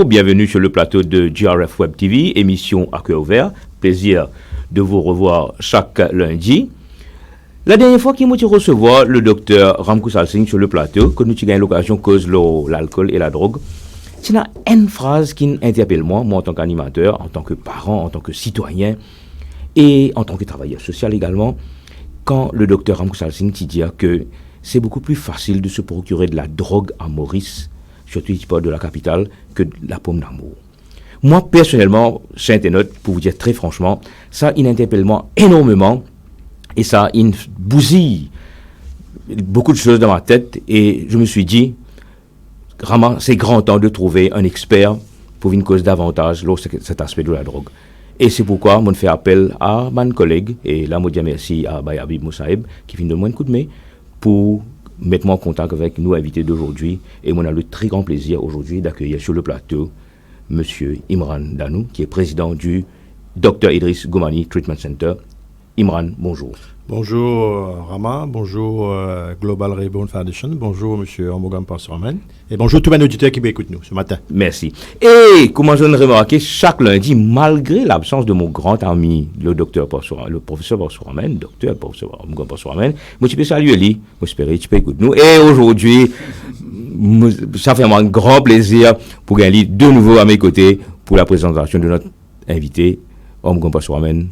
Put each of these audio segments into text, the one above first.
Bienvenue sur le plateau de GRF Web TV, émission à cœur ouvert. Plaisir de vous revoir chaque lundi. La dernière fois qu'il m'a recevoir le docteur Ramkou Salsing sur le plateau, que nous avons eu l'occasion de cause l'alcool et la drogue, c'est une phrase qui interpelle moi en tant qu'animateur, en tant que parent, en tant que citoyen et en tant que travailleur social également, quand le docteur Ramkou Salsing dit que c'est beaucoup plus facile de se procurer de la drogue à Maurice, surtout ici de la capitale, que de la pomme d'amour. Moi, personnellement, c'est internaute, pour vous dire très franchement, ça, il interpelle moi énormément, et ça, il bousille beaucoup de choses dans ma tête, et je me suis dit, vraiment, c'est grand temps de trouver un expert pour une cause davantage cet aspect de la drogue. Et c'est pourquoi je fais appel à mon collègue, et là, je dis merci à Bayabib Moussaïb, qui vient de donner un coup de main, pour mettre moi en contact avec nos invités d'aujourd'hui. Et on a le très grand plaisir aujourd'hui d'accueillir sur le plateau M. Imran Danou, qui est président du Dr Idriss Goumani Treatment Center. Imran, bonjour. Bonjour Rama, bonjour Global Rebound Foundation, bonjour M. Omogam Passoramen et bonjour tous les auditeurs qui m'écoutent nous ce matin. Merci. Et comment je l'ai remarqué, chaque lundi, malgré l'absence de mon grand ami, le professeur Passoramen, docteur professeur Omogam Passoramen, je peux saluer lui, j'espère que tu peux écouter nous. Et aujourd'hui, ça fait un grand plaisir pour gagner de nouveau à mes côtés pour la présentation de notre invité, Omogam Passoramen.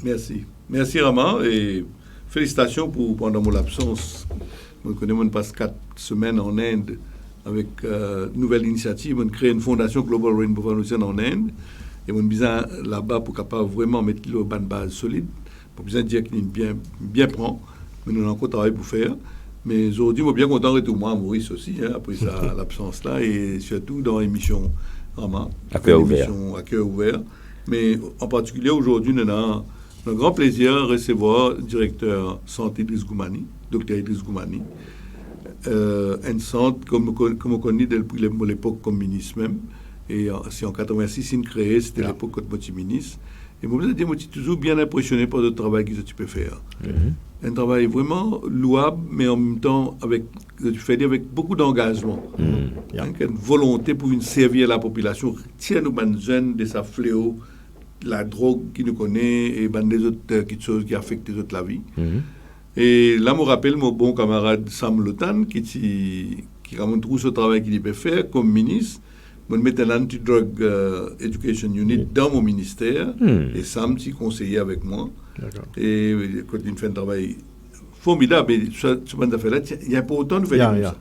Merci Rama et félicitations pour pendant mon absence. Je connais, on passe 4 semaines en Inde avec une nouvelle initiative. On crée une fondation Global Rainbow Foundation en Inde. Et on besoin là-bas pour capable vraiment mettre le base solide. Pour besoin dire qu'il bien prend. Mais nous avons encore travail pour faire. Mais aujourd'hui, je suis bien content de retourner à Maurice aussi, après l'absence là. Et surtout dans l'émission Rama. À cœur ouvert. À cœur ouvert. Mais en particulier aujourd'hui, nous avons un grand plaisir de recevoir le directeur santé Idriss Goumani, docteur Idriss Goumani, un centre comme on connaît depuis l'époque comme ministre même. Et c'est en 86 qu'il a créé, c'était l'époque quand je suis ministre. Et moi, je suis toujours bien impressionné par le travail que tu peux faire. Un travail vraiment louable, mais en même temps avec beaucoup d'engagement. Une volonté pour servir la population, tirer nos jeunes de sa fléau, la drogue qui nous connaît et des autres choses qui affectent les autres la vie. Et là, je me rappelle mon bon camarade Sam Lotan qui ramène tout ce travail qu'il peut faire comme ministre. Je mettais l'Anti-Drug Education Unit dans mon ministère et Sam s'y conseillait avec moi. Et quand il fait un travail formidable, mais ce qu'on a fait là, il y a pas autant de faire ça.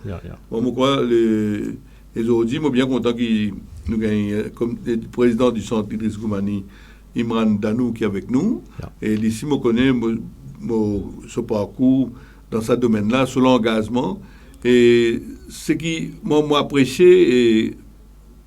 Bon, moi, quoi, les aujourd'hui, je suis bien content qu'il nous gagne comme le président du centre Idriss Goumani, Imran Danou, qui est avec nous. Et ici, je connais ce parcours dans ce domaine-là, sur l'engagement. Et ce qui m'a apprécié, et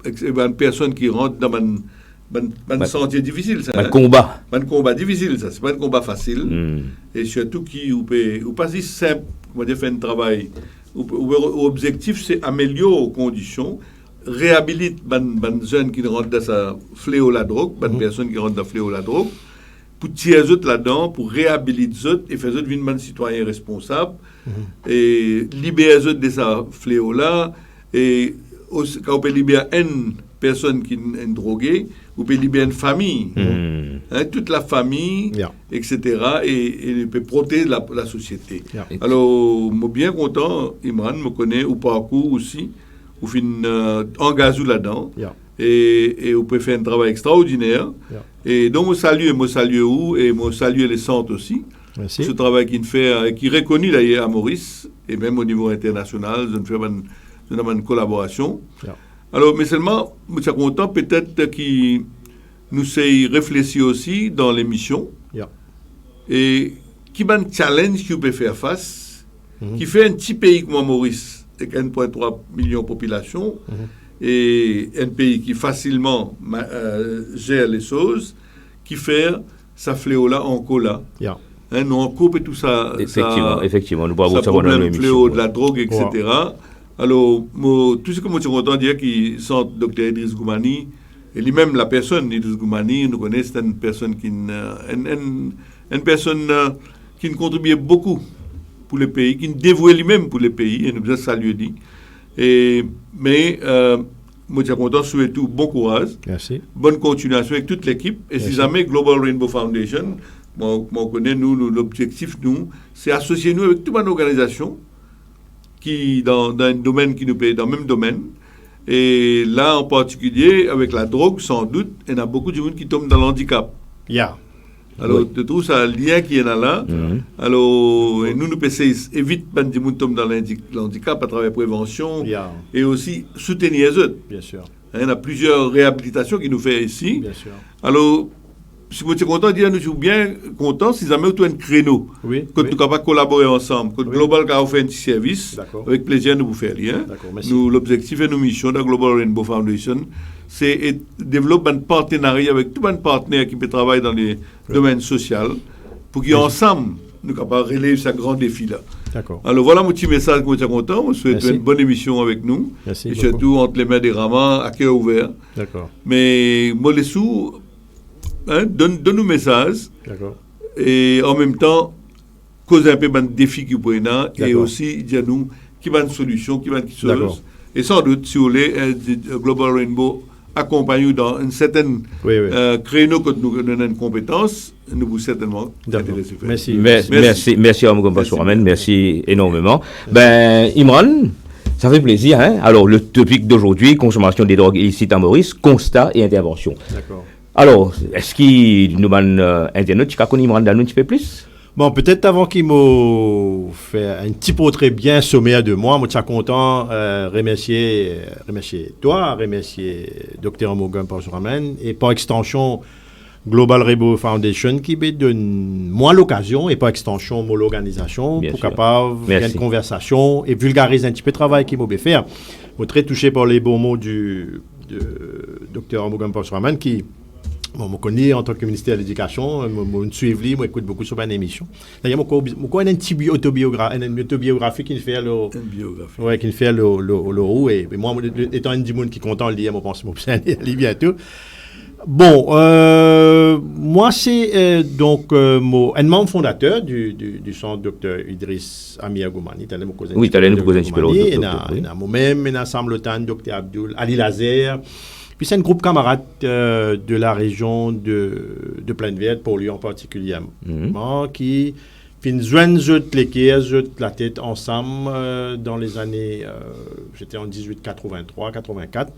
une personne qui rentre dans un sentier difficile. Un combat. Un combat difficile, ça. C'est pas un combat facile. Et surtout ou pas si simple, on va faire un travail. L'objectif, c'est améliorer les conditions, réhabiliter les jeunes qui rentrent dans sa fléau la drogue, les personnes qui rentrent dans la fléau la drogue, pour tirer les autres là-dedans, pour réhabiliter les autres et faire les autres devenir des citoyens responsables, et libérer les autres de sa fléau-là, et quand on peut libérer une personne qui est droguée, on peut libérer une famille, toute la famille, etc., et peut protéger la société. Alors, je suis bien content, Imran, me connaît au parcours aussi, où fin engagé là-dedans, et on peut faire un travail extraordinaire. Et donc, je salue où, et je salue les centres aussi. Merci. Ce travail qu'il fait, qui est reconnu d'ailleurs à Maurice, et même au niveau international, je fais une collaboration. Alors, mais seulement, je suis content peut-être qu'il nous ait réfléchi aussi dans l'émission. Et qui a un challenge qu'il peut faire face, qui fait un petit pays comme Maurice, avec 1,3 million de population, et un pays qui facilement gère les choses, qui fait sa fléau-là en cola. Nous on coupe tout ça. Effectivement, nous pouvons ça savoir problème fléau de la drogue, etc. Alors, tout ce que je suis content de dire qu'il sent Dr Idriss Goumani, et lui-même la personne, Idriss Goumani, nous connaissons, c'est une personne qui qui contribuait beaucoup pour le pays, qui dévouait lui-même pour le pays, et nous avons salué dit. Mais moi, je suis content, souhaite tout bon courage, Merci. bonne continuation avec toute l'équipe. Et si jamais Global Rainbow Foundation, moi, on connaît, l'objectif, c'est associer nous avec toute une organisation qui, dans un domaine qui nous paye, dans le même domaine. Et là, en particulier, avec la drogue, sans doute, il y en a beaucoup de gens qui tombent dans l'handicap. Yeah. Alors, tu trouves ça, le lien qui est là. Alors, et nous éviter que les gens tombent dans l'handicap à travers la prévention et aussi soutenir les autres. Bien sûr. Il y a plusieurs réhabilitations qui nous fait ici. Bien sûr. Alors, si vous êtes content de dire, nous sommes bien contents si jamais vous avez un créneau. Oui. Que nous sommes capables de collaborer ensemble. Que Global a fait un petit service. D'accord. Avec plaisir, nous vous faire rien. Nous, l'objectif et nos missions de Global Rainbow Foundation, c'est de développer un partenariat avec tous les partenaires qui peuvent travailler dans les domaines sociaux pour qu'ensemble, nous soyons capables de relever ce grand défi-là. D'accord. Alors voilà mon petit message que je suis content. On souhaite une bonne émission avec nous. Merci et beaucoup. surtout entre les mains des Ramas, à cœur ouvert. D'accord. Mais moi, les sous, donne-nous message. D'accord. Et en même temps, causer un peu de défis qui prennent et aussi dire-nous qui va une solution, qui va une chose. Et sans doute, si vous voulez, Global Rainbow accompagne dans une certaine créneau que nous donnons une compétence, nous vous certainement intéressés. Merci à Mougamba Souramen, merci énormément. Ben, Imran, ça fait plaisir. Hein? Alors, le topic d'aujourd'hui, consommation des drogues illicites à Maurice, constat et intervention. D'accord. Alors, est-ce qu'il nous manque internaute qui connaît Imran d'un petit peu plus? Bon, peut-être avant qu'il m'ait fait un petit portrait bien sommaire de moi, je suis content remercier toi, remercier Dr. Mougamba Parsuramen et par extension Global Rainbow Foundation qui me donne moi l'occasion et par extension mon organisation pour capable faire une conversation et vulgariser un petit peu le travail qu'il m'a faire. Je suis très touché par les bons mots de Dr. Mougamba Parsuramen qui bon, je connais en tant que ministère de l'Éducation, je suis suivi, je écoute beaucoup sur ma émission. D'ailleurs, je connais un petit autobiographie qui fait le roux. Et moi, étant un monde qui est content de lire, je pense que je vais lire bientôt. Bon, moi, c'est donc un membre fondateur du centre Dr. Idriss Amir Goumani. Oui, tu allais nous poser un petit peu l'autre. Il y a moi-même, il y a Sam Lotan, Dr. Abdul, Ali Lazer. Puis c'est un groupe camarade de la région de Plaine-Verte, pour lui en particulier, qui joignent la tête ensemble dans les années, j'étais en 1883, 84,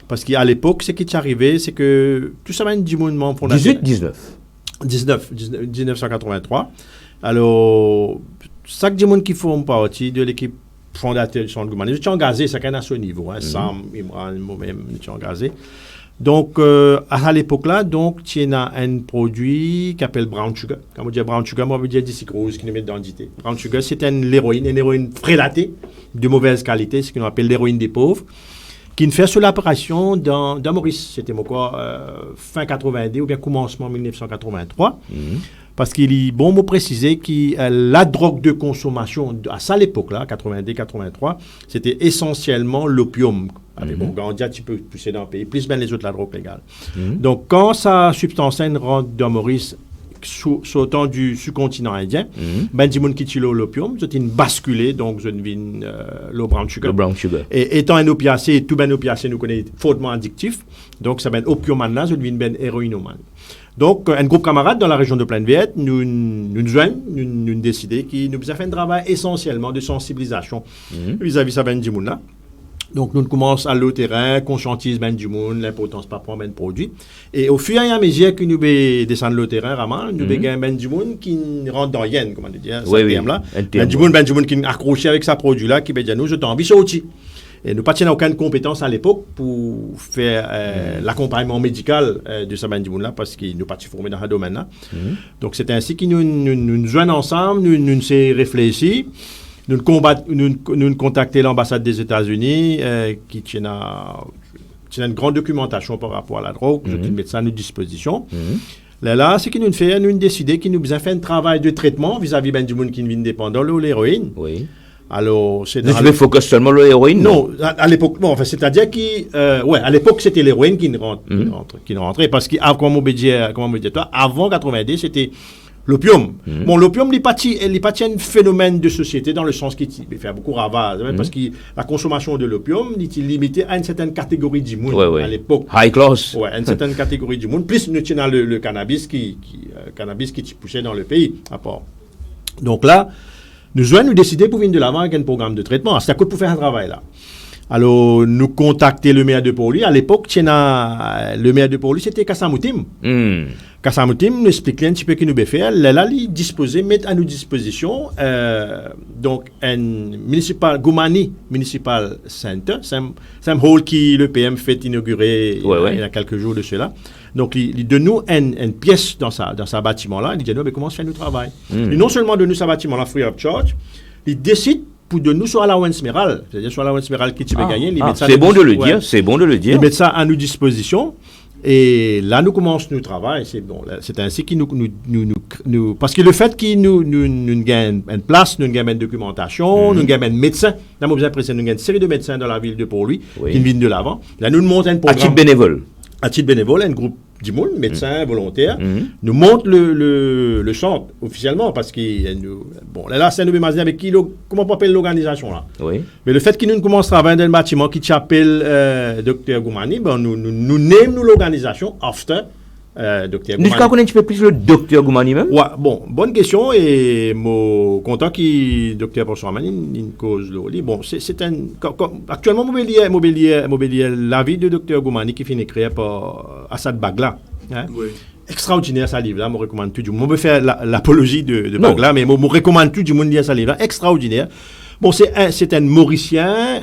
parce qu'à l'époque, ce qui est arrivé, c'est que tout ça va être du mouvement fondateur. 1983. Alors, chaque monde qui forme partie de l'équipe fondateur du centre Goumani. Je suis engagé, c'est à ce niveau. Sam, Imran, moi-même, je suis engagé. Donc, à l'époque-là, tu as un produit qui s'appelle Brown Sugar. Quand on dit Brown Sugar, moi, je veux dire Rose qui nous met dans l'identité. Brown Sugar, c'est une héroïne prélatée, de mauvaise qualité, ce qu'on appelle l'héroïne des pauvres, qui ne fait sur l'apparition dans Maurice. C'était fin 90 ou bien commencement 1983. Parce qu'il est bon de préciser que la drogue de consommation, à ça l'époque-là, 90-83, c'était essentiellement l'opium. Bon, Gandia, tu peux pousser dans le pays, plus bien les autres, la drogue légale. Donc, quand sa substance rentre dans Maurice, sautant du sous-continent indien, ben, du monde qui tue l'opium, c'est une basculée, donc je devine le brown sugar. Et étant un opiacé, tout ben opiacé nous connaît fortement addictif, donc ça ben opiumane, je devine ben héroïnomane. Donc, un groupe camarade dans la région de Plaine-Verte, nous décidé qu'il nous a fait un travail essentiellement de sensibilisation vis-à-vis de ben du monde là. Donc, nous commençons à aller au terrain, conscientiser ben du monde, l'importance de prendre ben produit. Et au fur et à mesure que nous descendons au terrain, vraiment, nous avons ben du monde qui rentre dans yen, comment dire, ce terme-là. Ben du monde qui est accroché avec sa produit-là, qui dit nous, je t'en envie sortir. Et nous n'avons aucune compétence à l'époque pour faire l'accompagnement médical de ce ben du monde-là, parce que nous pas formés dans ce domaine-là. Donc, c'est ainsi que nous joignons ensemble, nous s'est réfléchi. Nous contactons l'ambassade des États-Unis qui tient une grande documentation par rapport à la drogue. Je vais mettre ça à notre disposition. Là, c'est que nous décidé qu'il nous a fait un travail de traitement vis-à-vis du monde qui est indépendant de l'héroïne. Oui. Alors, c'est tu veux focus seulement sur l'héroïne? Non, à l'époque, bon, enfin, c'est-à-dire à l'époque, c'était l'héroïne qui rentrait. Parce que, comment on dit toi, avant 90, c'était l'opium. Bon, l'opium, il n'est pas un phénomène de société dans le sens qu'il fait beaucoup ravage, parce que la consommation de l'opium est limitée à une certaine catégorie du monde à l'époque. High class. Ouais, une certaine catégorie du monde. Plus nous tenons le cannabis qui poussait dans le pays. Donc là, nous avons décidé pour venir de l'avant avec un programme de traitement. C'est à cause pour faire un travail là. Alors, nous contacter le maire de Port-Louis. À l'époque, le maire de Port-Louis, c'était Kassamoutim. Kassamoutim nous expliquait un petit peu ce qu'il nous fait. Là, il disposait, mettre à nos dispositions, donc, un Goumani Municipal Center. C'est un hall qui le PM fait inaugurer il y a quelques jours de cela. Donc, il donne nous une pièce dans sa bâtiment-là. Il dit, nous, comment se fait notre travail? Et non seulement donne nous sa bâtiment-là free of charge, il décide pour de nous sur allowance méral, c'est-à-dire sur allowance méral qui tu veux gagner. C'est bon de le dire, c'est bon de le dire. Ils mettent ça à nos dispositions et là nous commençons notre travail. C'est bon, c'est ainsi qu'ils nous parce que le fait qu'ils nous gagnent une place, nous gagnent une documentation, nous gagnent un médecin. Là, nous avons nous gagnent une série de médecins dans la ville de Port-Louis qui viennent de l'avant. Là, nous montons un programme. À titre bénévole, un groupe du monde, médecins, volontaires, nous monte le centre officiellement parce que là c'est un imaginer avec qui comment on appelle l'organisation là. Oui. Mais le fait qu'il nous commence à travailler dans un bâtiment qui s'appelle Dr Goumani, nous nommons l'organisation after Dr Goumani. Nous connaissons un petit peu plus le Dr Goumani même. Ouais, bon, bonne question et moi content que Dr Borsouaman une cause là. Bon, c'est un actuellement mobilier la vie de Dr Goumani qui finit créé par Assad Bagla. Hein? Oui. Extraordinaire ce livre là, je recommande tout du monde. Je vais faire l'apologie de Bagla, mais je recommande tout du monde lire ce livre là, extraordinaire. Bon, c'est un Mauricien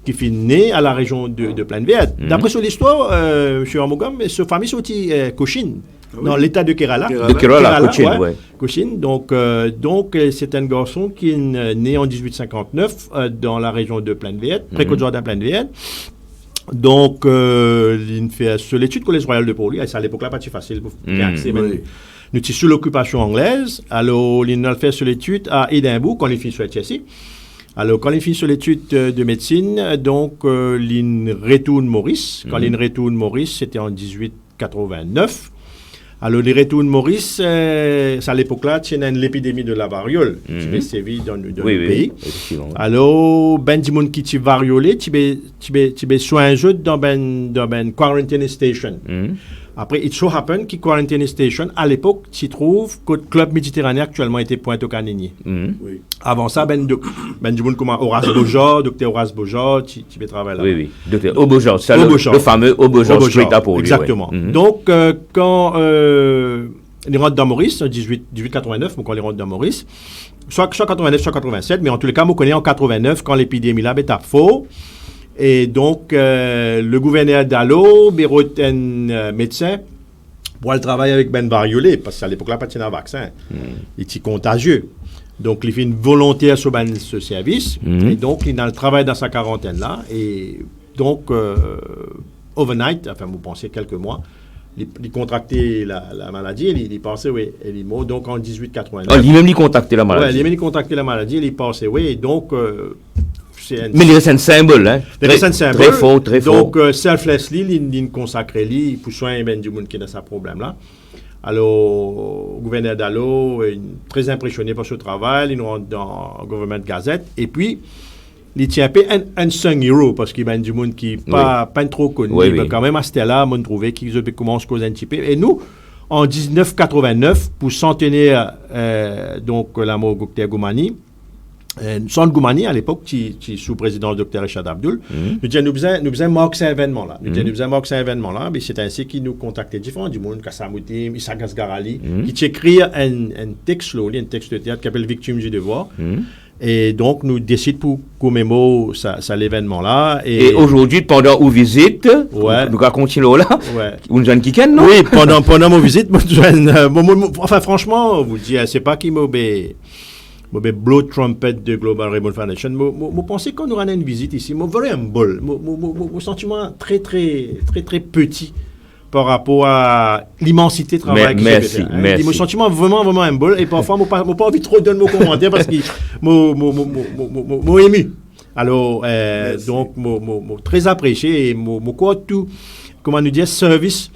qui est né à la région de Plaine-Verte. D'après son histoire, M. Amogam, sa famille sortit Cochin, dans l'état de Kerala. De Kerala, Cochin, ouais. Cochin. Donc, c'est un garçon qui est né en 1859 dans la région de Plaine-Verte, près de Jardin Plaine-Verte. Donc, il fait sur l'étude collège royal de Port-Louis. À l'époque là, pas si facile pour accès. Nous étions sous l'occupation anglaise. Alors, il a fait sur l'étude à Édimbourg, quand il finit sur Chelsea. Alors, quand il finit sur l'étude de médecine, donc, il retourne Maurice. Quand il retourne Maurice, c'était en 1889. Alors, il retourne Maurice, à l'époque-là, il y a l'épidémie de la variole qui est sévie dans le pays. Alors, ben du monde qui est variolé, tu es soigné dans une quarantine station. Après, it so happen que Quarantine Station, à l'époque, tu trouves que le club méditerranéen actuellement était Pointe-au-Canigny. Oui. Avant ça, du monde comme Horace Beaujard, docteur Horace Beaujard, tu peux travailler là. Oui. Docteur Beaujard, c'est le fameux Beaujard Street à Port-Louis. Exactement. Donc, quand il rentre dans Maurice, en 1889, quand il rentre dans Maurice, soit 89, soit 87, mais en tous les cas, on connaît en 89, quand l'épidémie là est à faux. Et donc, le gouverneur d'Allo, un médecin, pour aller travailler avec Ben Bariolé, parce qu'à l'époque-là, pas de vaccin. Il était contagieux. Donc, il fait une volontaire sur ce service. Et donc, il a le travail dans sa quarantaine-là. Et donc, overnight, enfin, vous pensez quelques mois, il contractait la maladie. Il passait, il est mort. Donc, en 1889. Il contractait la maladie. Oui, il contractait la maladie. Il passait, et donc... mais il reste un symbole, hein? Très fort. Donc, selflessly, il consacre lui pour soigner du monde qui a ce problème-là. Alors, le gouverneur d'Allo est très impressionné par ce travail. Il rentre dans la Government Gazette. Et puis, il tient un sung hero parce qu'il y a du monde qui n'est pas trop connu. Mais quand même, à ce là on trouvait qu'ils commencent à causer un petit peu. Et nous, en 1989, pour centenaire donc la mort de Dr Goumani, Centre Goumani, à l'époque, qui est sous président Dr Richard Abdul, nous faisons marquer cet événement-là. Mais c'est ainsi qu'ils nous contactaient différents du monde, Kassamoutim, Issa Gasgarali, qui écrit un texte de théâtre qui s'appelle Victimes du devoir. Et donc, nous décidons pour commémorer ça l'événement-là. Et aujourd'hui, pendant une visite, nous allons continuer là. Une jeune qui non? Oui, pendant mon visite, enfin, franchement, vous dites, c'est pas qui m'a blow trumpet de Global Rainbow Foundation. Je pensais qu'on aura une visite ici. Je verrais un bol. Mon sentiment très, très, très, très petit par rapport à l'immensité de travail que j'ai fait. Merci. Mon sentiment vraiment, vraiment un bol. Et parfois, je n'ai pas envie de trop donner mon commentaire parce que je ému. Alors, donc, très apprécié et je crois tout, comment nous dire, service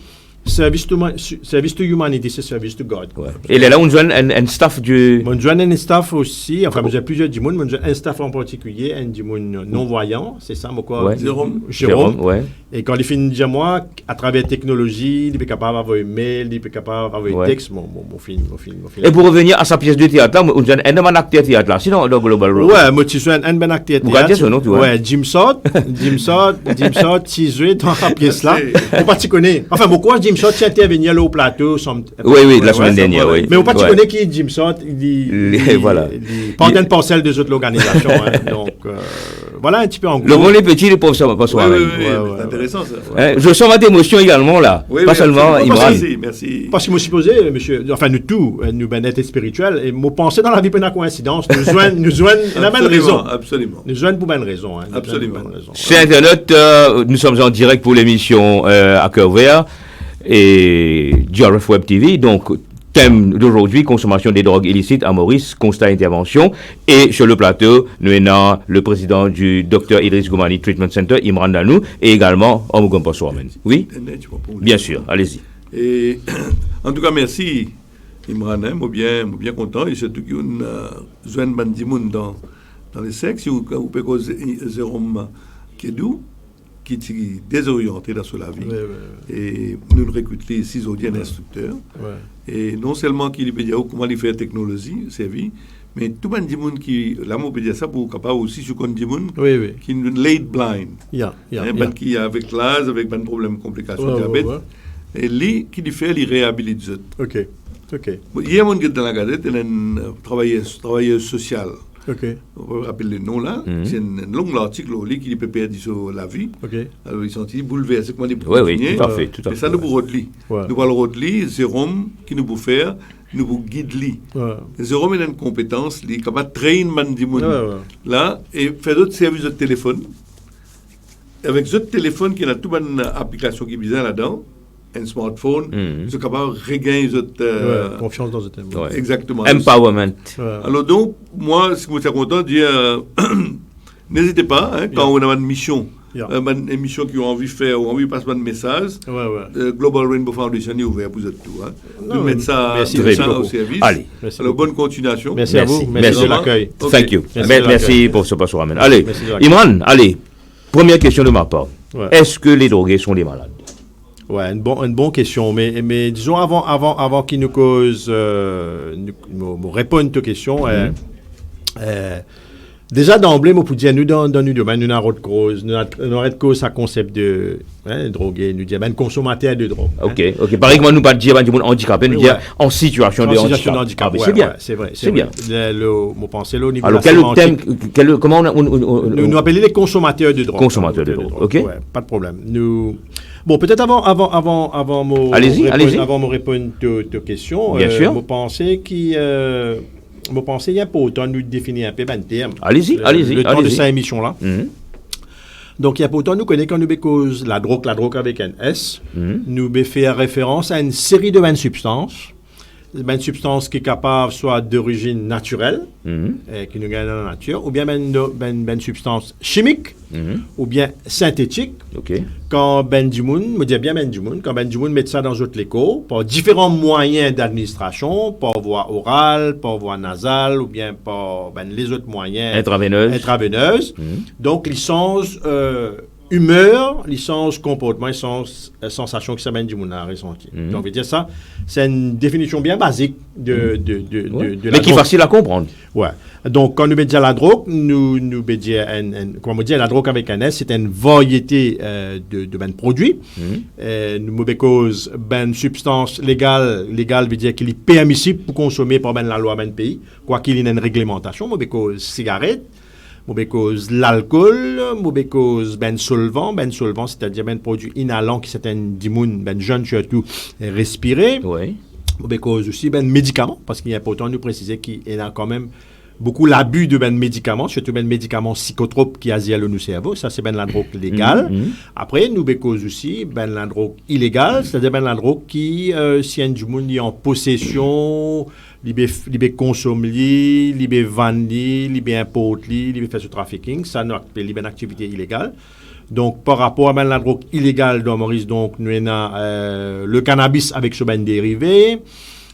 Service to humanity, c'est service to God. Ouais. Et là, on joue un staff du... On joue un staff aussi, enfin, j'ai plusieurs dimoun, on joue un staff en particulier, un dimoun non-voyant, c'est ça, quoi? Ouais. Jérôme. Ouais. Et quand il finit de dire, moi, à travers la technologie, il est capable d'avoir un mail, il est capable d'avoir un texte, mon film. Et pour revenir à sa pièce de théâtre, là, on joue un bon acteur de théâtre, là, sinon, le Global Road. Ouais, moi, tu suis un bon acteur de théâtre. Vous regardez son nom, tu vois? Ouais, Jim Sott, tu joues dans la pièce là. On pas tu connais. Enfin, pourquoi Jim Sott, tu intervenir là au plateau? Oui, la semaine dernière, oui. Mais on pas tu connais qui est Jim Sott, voilà. Pendant une parcelle des autres organisations. Donc, voilà un petit peu en gros. Le bon les petits, les pauvres, ça va pas se voir. Oui, c'est intéressant ça. Je sens votre émotion également là. Pas seulement Imran. Merci. Parce que moi supposé, monsieur, enfin nous tous, nous ben être spirituels, et moi penser dans la vie pas une coïncidence, nous joignent la même raison. Absolument. Nous joignent pour une raison. Absolument. Chers internautes, nous sommes en direct pour l'émission à cœur vert et GRF Web TV. Donc, thème d'aujourd'hui, consommation des drogues illicites à Maurice, constat intervention. Et sur le plateau, nous avons le président du Dr Idriss Goumani Treatment Center, Imran Danou, et également Omugom Poswamen. Oui? Bien sûr, allez-y. Et en tout cas, merci Imran, moi bien content. Et surtout qu'on a besoin de monde dans les sexes, ou peut causer Jérôme Kedou, qui est désorienté dans la vie. Et nous recrutons 6 audiens instructeurs. Et non seulement qu'il peut dire comment il fait la technologie, c'est vie, mais tout le monde qui, là, on peut dire ça pour capable aussi, je connais des gens qui sont late blind, qui avec l'âge, avec des problèmes, complications, diabète. Et lui, qui fait, il réhabilite. Ok. Il y a un monde dans la gazette, il est un travailleur social. On peut rappeler le nom là. C'est un long article qui peut perdre sur la vie. Alors ils sont bouleversés. Comment ils peuvent tout à fait. Et ça nous pour Rodli. Nous parlons Rodli, Jérôme qui nous peut faire, nous peut guider. Jérôme a une compétence, il est capable de trainer Mandimoun là et faire d'autres services de téléphone. Avec ce téléphone qui a toute une application qui est bizarre là-dedans. Un smartphone, ils sont capables de regagner confiance dans ce thème. Exactement. Empowerment. Alors donc, moi, ce que je suis content de dire, n'hésitez pas, quand on a une mission, une émission qui ont envie de faire, ou envie de passer un message, Global Rainbow Foundation est ouvert pour tout. De mettre ça au service. Allez. Alors, bonne continuation. Merci à vous. Merci de l'accueil. Thank you. Merci pour ce passage. Allez, Imran, première question de ma part. Est-ce que les drogués sont des malades? Ouais, une bonne question, mais disons avant qu'il nous cause, nous répondre à ta question, déjà d'emblée, moi pour dire nous dans nous domaine, nous n'avons de cause, nous n'avons de cause à concept de drogué, nous dire consommateur de drogue. Ok. Par exemple, nous pas dire handicapé, nous dire en situation de handicap. C'est bien. C'est bien. Moi pensais là au niveau. Alors comment nous appelons les consommateurs de drogue. Consommateurs de drogue. Ok. Pas de problème. Bon, peut-être avant me répondre à ta question, bien sûr. je pensais qu'il y a pas autant nous définir un peu le terme. Allez-y. Le temps de cette émission-là. Donc, il y a pas autant nous connaît quand nous cause la drogue avec un S, nous faire référence à une série de 20 substances. Une substance qui est capable soit d'origine naturelle, qui nous gagne dans la nature, ou bien une substance chimique, ou bien synthétique. Quand quand Benjimoun met ça dans d'autres léco, par différents moyens d'administration, par voie orale, par voie nasale, ou bien par les autres moyens intraveineuses. Donc, licence humeur, licence comportement, licence sensation que ça mène du monde à ressentir. Donc, on veut dire ça, c'est une définition bien basique de la mais qui est facile à comprendre. Ouais. Donc, quand nous disons la drogue, nous disons, comment dire, la drogue avec un S, c'est une variété de produits. Nous cause une substance légale veut dire qu'il est permissible pour consommer par la loi d'un pays, quoi qu'il y ait une réglementation. Nous cause cigarette. Cause l'alcool, cause solvant, c'est-à-dire produit inhalant qui c'est un dimoun, jeune surtout respirer. Cause aussi médicaments, parce qu'il y a pourtant nous préciser qu'il y a quand même beaucoup l'abus de médicaments, surtout médicaments psychotropes qui asièlent nos cerveaux, ça c'est la drogue légale. Après, nous cause aussi la drogue illégale, c'est-à-dire la drogue qui, si un dimoun est en possession, libé consomme libé vendre libé importe libé fait ce trafficking, ça nous appelle une activité illégale. Donc, par rapport à ben, la drogue illégale dans Maurice, donc, nous avons le cannabis avec ce ben dérivé.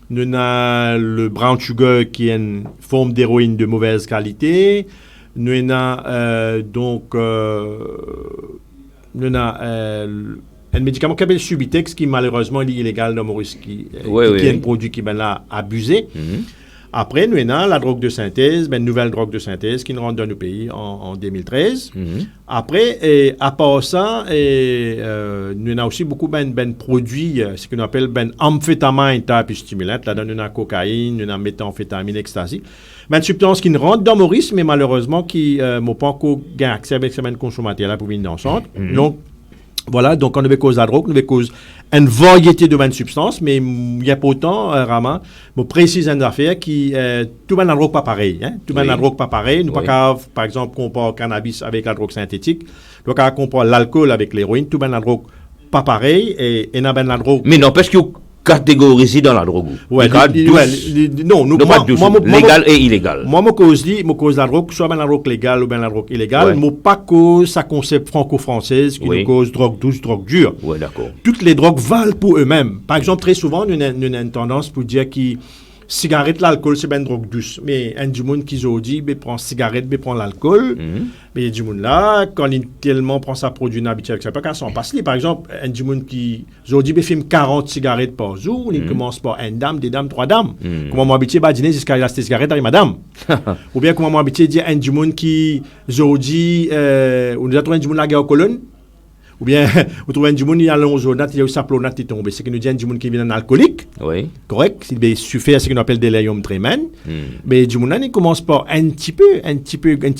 Nous avons le brown sugar qui est une forme d'héroïne de mauvaise qualité. Nous avons un médicament qui s'appelle Subitex qui malheureusement est illégal dans Maurice, qui est un produit qui est là abusé. Après, nous avons la drogue de synthèse, une nouvelle drogue de synthèse qui nous rentre dans nos pays en 2013. Après, à part ça, nous avons aussi beaucoup de produits, ce qu'on appelle amphétamine type stimulant. Là-dedans, nous avons cocaïne, nous avons méthamphétamine, ecstasy. Une substance qui nous rentre dans Maurice, mais malheureusement qui n'a pas encore accès avec ces consommateurs-là pour venir dans le centre. Donc, voilà, donc on avait cause de la drogue, on avait cause une variété de substances, mais il n'y a pas autant, vraiment, je précise une affaire qui, tout le monde la drogue pas pareil, hein? Tout le monde la drogue pas pareil. Nous pas par exemple, comparer le cannabis avec la drogue synthétique, nous pas comparer l'alcool avec l'héroïne, tout le monde la drogue pas pareil, et n'a pas la drogue. Mais n'empêche que catégorisé dans la drogue. Ouais, non, légal et illégal. Moi, je cause la drogue, soit la drogue légale ou bien la drogue illégale, mais pas cause sa concept franco-française qui nous cause drogue douce, drogue dure. Oui, d'accord. Toutes les drogues valent pour eux-mêmes. Par exemple, très souvent, nous avons une tendance pour dire que cigarette, l'alcool, c'est une drogue douce. Mais un du monde qui dit, prend cigarette, prend l'alcool. Mais il y a du monde là, quand il tellement prend sa produit habituel, c'est pas qu'à s'en passer. Par exemple, un du monde qui dit, fume 40 cigarettes par jour, il commence par une dame, deux dames, trois dames. Comment m'habituer à dîner jusqu'à rester cigarette avec madame? Ou bien comment m'habituer à dire un du monde qui dit, on nous a trouvé un du monde là, guerre aux colonnes. Ou bien, vous trouvez un du monde qui a l'onzonat, il y a eu sa plonate qui tombe. C'est que nous disons un du monde qui vient en alcoolique. Oui. Correct. Il suffit à ce qu'on appelle délirium tremens. Mais du monde, il commence par un petit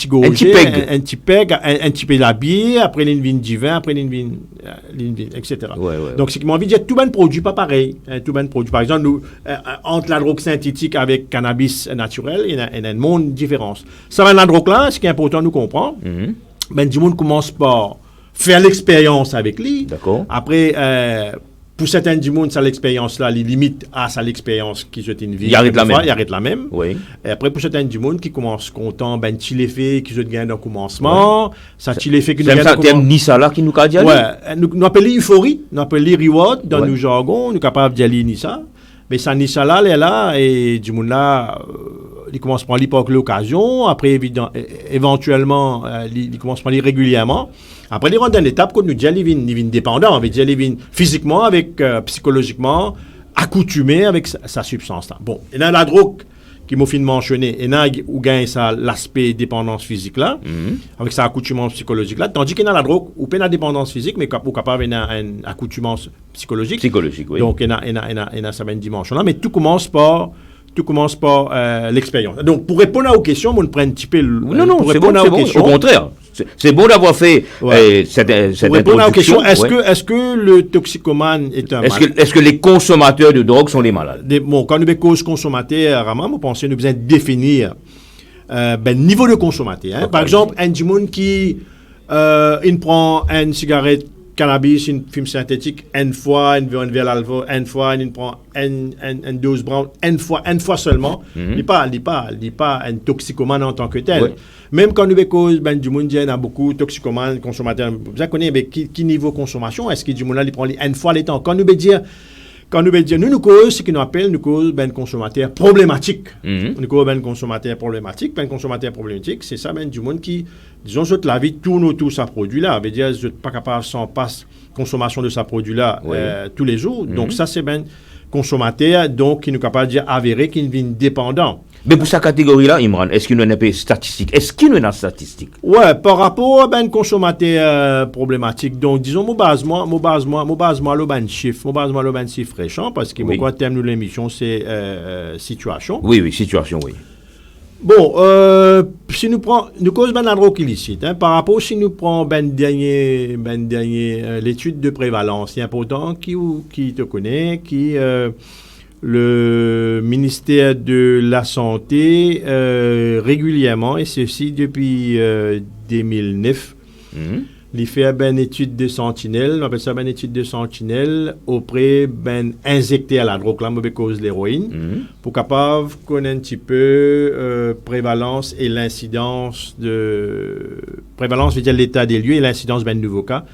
gorgé, un petit peg, un petit peu la bière, après il vient du vin, après il vient, etc. Donc, c'est que moi, envie de dire, tout le produit pas pareil. Tout le produit. Par exemple, nous, entre la drogue synthétique avec cannabis naturel, il y a une monde différence. Ça va la drogue là, ce qui est important, nous comprendre. Ben, du monde commence par faire l'expérience avec lui. D'accord. Après, pour certains du monde, ça l'expérience-là, les limites à ça l'expérience qui se une vie. Il arrête la même. Il arrête la même. Oui. Et après, pour certains du monde qui commence content, ben, tu les fait qui se gagne dans le commencement. Ça, tu les fait qui nous gagne dans le commencement. Ni ça là qui nous cadre. Ouais. Nous appelons euphorie, nous appelons reward dans nos jargons, nous sommes capables d'y aller ni ça. Mais ça, ni ça là, là, et du monde là, il commence à prendre l'occasion. Après, éventuellement, il commence à prendre régulièrement. Après, il rentre dans une étape qu'on nous dit, il vient dépendant, on veut dire, il vient physiquement, avec, psychologiquement, accoutumé avec sa substance-là. Bon, et dans la drogue, qui m'a fini mentionné, et là, où gagne ça l'aspect dépendance physique-là, avec sa accoutumance psychologique-là, tandis qu'il y a la drogue, ou pas la dépendance physique, mais ou capable d'avoir une accoutumance psychologique. Psychologique, oui. Donc, il y a sa même dimension-là, mais tout commence par l'expérience. Donc, pour répondre aux questions, on prend un petit peu... Non, c'est bon, au contraire. C'est bon d'avoir fait cette pour répondre aux questions, est-ce que le toxicomane est un malade? Est-ce que les consommateurs de drogue sont les malades? Bon, quand nous avons cause consommateur, vraiment, nous pensons nous besoin de définir niveau de consommateur. Hein. Par exemple, un du monde qui il prend une cigarette cannabis, une fume synthétique, une fois, une verre d'alcool, une fois, il prend une dose brown, une fois seulement. Il n'est pas un toxicomane en tant que tel. Ouais. Même quand nous avons cause du monde, il y a beaucoup de toxicomanes, consommateurs. Vous connaissez qui niveau consommation? Est-ce que du monde là, il prend une fois les temps? Quand nous veut dire, nous cause, ce qu'on appelle, nous cause, consommateur problématique. Nous cause, consommateur problématique. Consommateur problématique, c'est ça, du monde qui, disons, la vie tourne autour de ce produit-là. Ça veut dire, je ne suis pas capable sans passe consommation de ce produit-là tous les jours. Donc, ça, c'est consommateur, donc, qui nous capable de dire avéré, qui est dépendant. Mais pour cette catégorie-là, Imran, est-ce qu'il y a une statistique? Est-ce qu'il y a une statistique? Ouais, par rapport à consommateur problématique. Donc, disons, mon base, le ban chiffre récent, parce que mon thème de l'émission, c'est situation. Oui, situation, oui. Bon, si nous prenons, nous cause la drogue illicite, hein, par rapport, si nous prenons dernier l'étude de prévalence, c'est important, qui te connaît, qui... le ministère de la Santé régulièrement, et ceci depuis 2009, il fait une étude de sentinelle, on appelle ça une étude de sentinelle auprès injecté à la drogue, là, cause l'héroïne, pour capable connaître un petit peu prévalence et l'incidence prévalence veut dire l'état des lieux et l'incidence ben nouveau cas.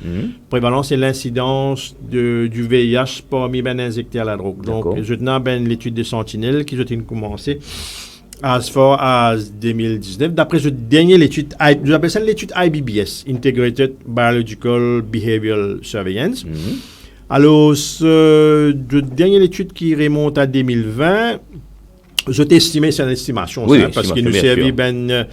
Prévalence et l'incidence du VIH parmi ben injecté à la drogue. Donc, je tenais l'étude de sentinelle qui a commencé as far as 2019. D'après ce dernier l'étude, j'appelle ça l'étude IBBS, Integrated Biological Behavioral Surveillance. Alors, ce dernier étude qui remonte à 2020, je t'ai estimé, c'est une estimation, oui, ça, parce qu'il nous servait une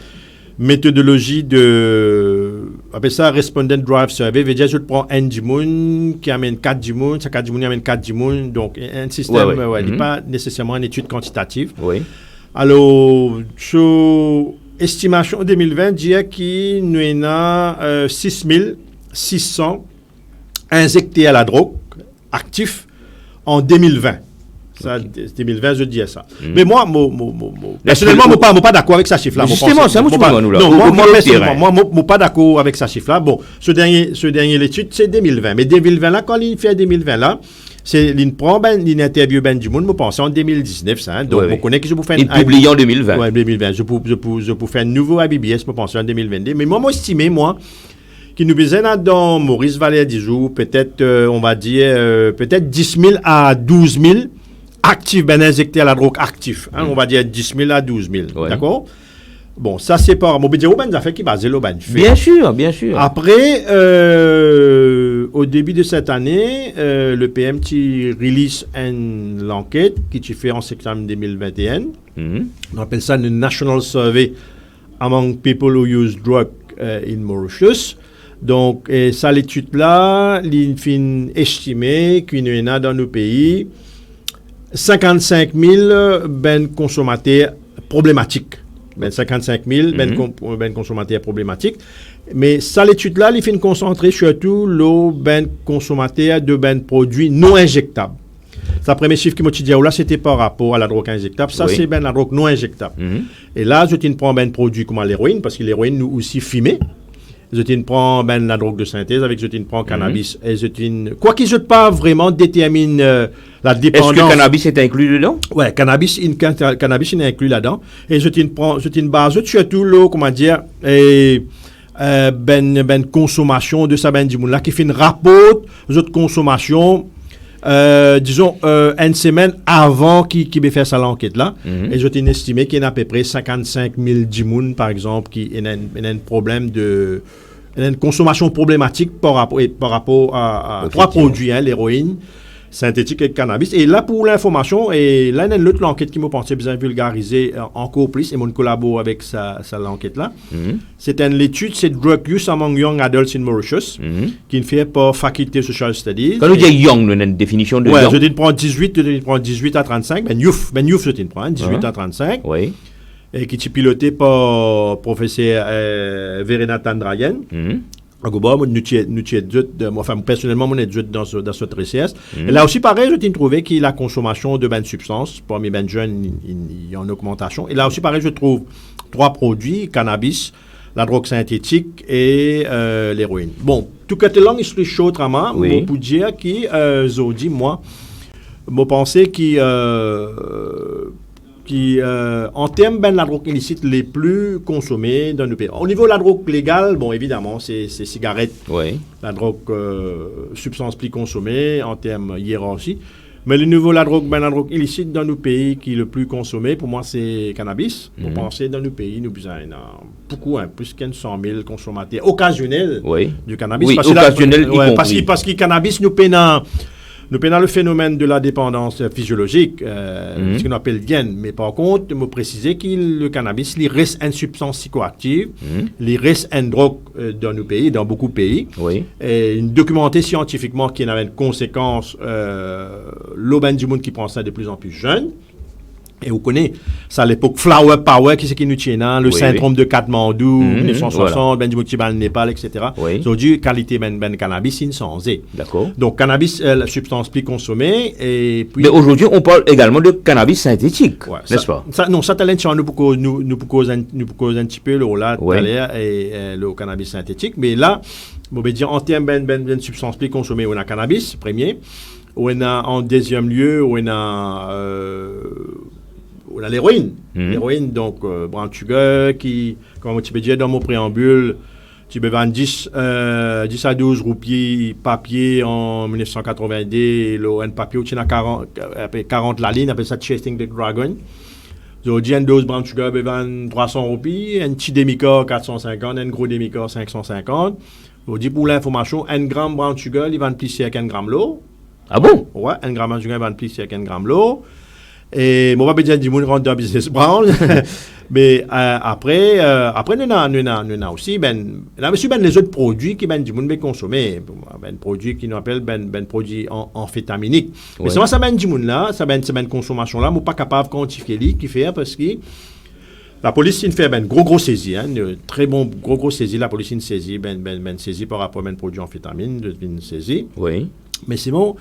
méthodologie on appelle ça Respondent Drive Survey. Veut dire, je prends un Dimoun qui amène 4 Dimoun, ça 4 Dimoun qui amène 4 Dimoun, donc un système, il n'est pas nécessairement une étude quantitative. Oui. Alors, sur estimation 2020, dit qu'il y a 6600 injectés à la drogue actifs en 2020. Ça, 2020, je dis ça. Mais moi, personnellement, je ne suis pas d'accord avec ce chiffre-là. Justement, c'est un mot là. Non, moi, personnellement, je ne suis pas d'accord avec ce chiffre-là. Bon, ce dernier étude, c'est 2020. Mais 2020, là, quand il fait 2020, là, c'est l'interview du monde, je pense en 2019, ça. Hein, donc, on connaît que je peux faire il publie en 2020. Oui, 2020. Je peux faire un nouveau IBBS, je pense en 2022. Mais moi, estimé, qui nous besoin dans Maurice Valère Dijoux, peut-être, on va dire, peut-être 10 000 à 12 000 actifs, injectés à la drogue actifs. Hein, on va dire 10 000 à 12 000. Ouais. D'accord? Bon, ça, c'est pas... Mon budget, ça fait qui base l'Oban. Bien sûr, bien sûr. Après, au début de cette année, le PM qui release l'enquête qui fait en septembre 2021. On appelle ça le National Survey Among People Who Use Drugs in Mauritius. Donc, ça, l'étude-là, il fin estimé qu'il y en a dans nos pays 55 000 consommateurs problématiques. 55 000 consommateurs problématiques. Mais ça, l'étude-là, il fait concentrer surtout le consommateur de produits non injectables. Ça, premier chiffre qui m'a dit là, c'était par rapport à la drogue injectable. Ça, c'est la drogue non injectable. Et là, je prends un produit comme l'héroïne, parce que l'héroïne nous aussi fumée. Je prends la drogue de synthèse avec je prends cannabis. Et quoi qu'il ne pas vraiment détermine la dépendance. Est-ce que cannabis est inclus dedans? Oui, cannabis est inclus là-dedans. Et je base surtout là, comment dire, consommation de ça là qui fait une rapport de consommation disons une semaine avant qu'il fait ça l'enquête là. Et je t'ai estimé qu'il y a à peu près 55 000 dimoun par exemple qui ont un problème de une consommation problématique par rapport à trois produits, hein, l'héroïne, synthétique et le cannabis. Et là, pour l'information, et là, il y a une autre enquête qui m'a pensé bien vulgariser encore plus, et mon collabore avec l'enquête-là. C'est une étude, c'est Drug Use Among Young Adults in Mauritius, qui est fait par Faculty of Social Studies. Quand nous disons young, nous avons une définition de young. Oui, je prends 18 à 35, ben youth, je te prends 18 à 35. Oui. Et qui est piloté par professeur Verena Tandrayan. Personnellement, mon étude dans cette recherche. Et là aussi, pareil, je trouvé que la consommation de substances, parmi les jeunes, il y a une augmentation. Et là aussi, pareil, je trouve 3 produits, cannabis, la drogue synthétique et l'héroïne. Bon, tout cas, long histoire chaude, moi, pour dire que, Zodi, moi, je pensais en termes de la drogue illicite les plus consommées dans nos pays. Au niveau de la drogue légale, bon, évidemment, c'est cigarettes, la drogue substance plus consommée en termes hiérarchie. Mais le niveau de la drogue illicite dans nos pays qui est le plus consommé, pour moi, c'est cannabis. Vous pensez dans nos pays, nous avons beaucoup, plus qu'un 100 000 consommateurs occasionnels du cannabis. Oui, occasionnels parce que le cannabis nous paie nous prenons le phénomène de la dépendance physiologique, ce qu'on appelle gain. Mais par contre, je me préciser que le cannabis, il reste une substance psychoactive, il reste une drogue dans nos pays, dans beaucoup de pays. Et documenté scientifiquement qu'il y a une conséquence, l'aubin du monde qui prend ça de plus en plus jeune. Et vous connaissez, ça à l'époque, Flower Power, qui c'est qui nous tient, le syndrome de Katmandou, 1960, Ben Djibouti, Népal, etc. Aujourd'hui, qualité cannabis, c'est sans. D'accord. Donc, cannabis, la substance plus consommée. Et puis, mais aujourd'hui, on parle également de cannabis synthétique, n'est-ce pas? Non, ça, nous cause un petit peu le et le cannabis synthétique. Mais là, on va dire en termes de substances plus consommées, on a cannabis, premier. On a en deuxième lieu, on a l'héroïne. L'héroïne, donc brown sugar, qui, comme tu peux dire dans mon préambule, tu peux vendre 10 à 12 roupies papier en 1982, un papier où tu as 40 la ligne, on appelle ça Chasing the Dragon. Donc, une dose brown sugar peut vendre 300 roupies, un petit demi-corps 450, un gros demi-corps 550. On dit pour l'information, 1 gramme brown sugar, il va plus avec 1 gramme l'eau. Ah bon? Ouais, 1 gramme brown sugar, il va plus avec 1 gramme l'eau. Et moi, je vais dire du monde rentre dans le business brown. Mais après, nous avons aussi les autres produits qui du monde consommer. Produits qui nous appellent produits amphétaminiques. Mais ça du monde là, ça consommation là, je ne suis pas capable de quantifier qui fait parce que la police il fait gros saisie, très bon gros saisie. La police saisit saisie par rapport à produits amphétamines, une saisie. Oui. Mais c'est bon.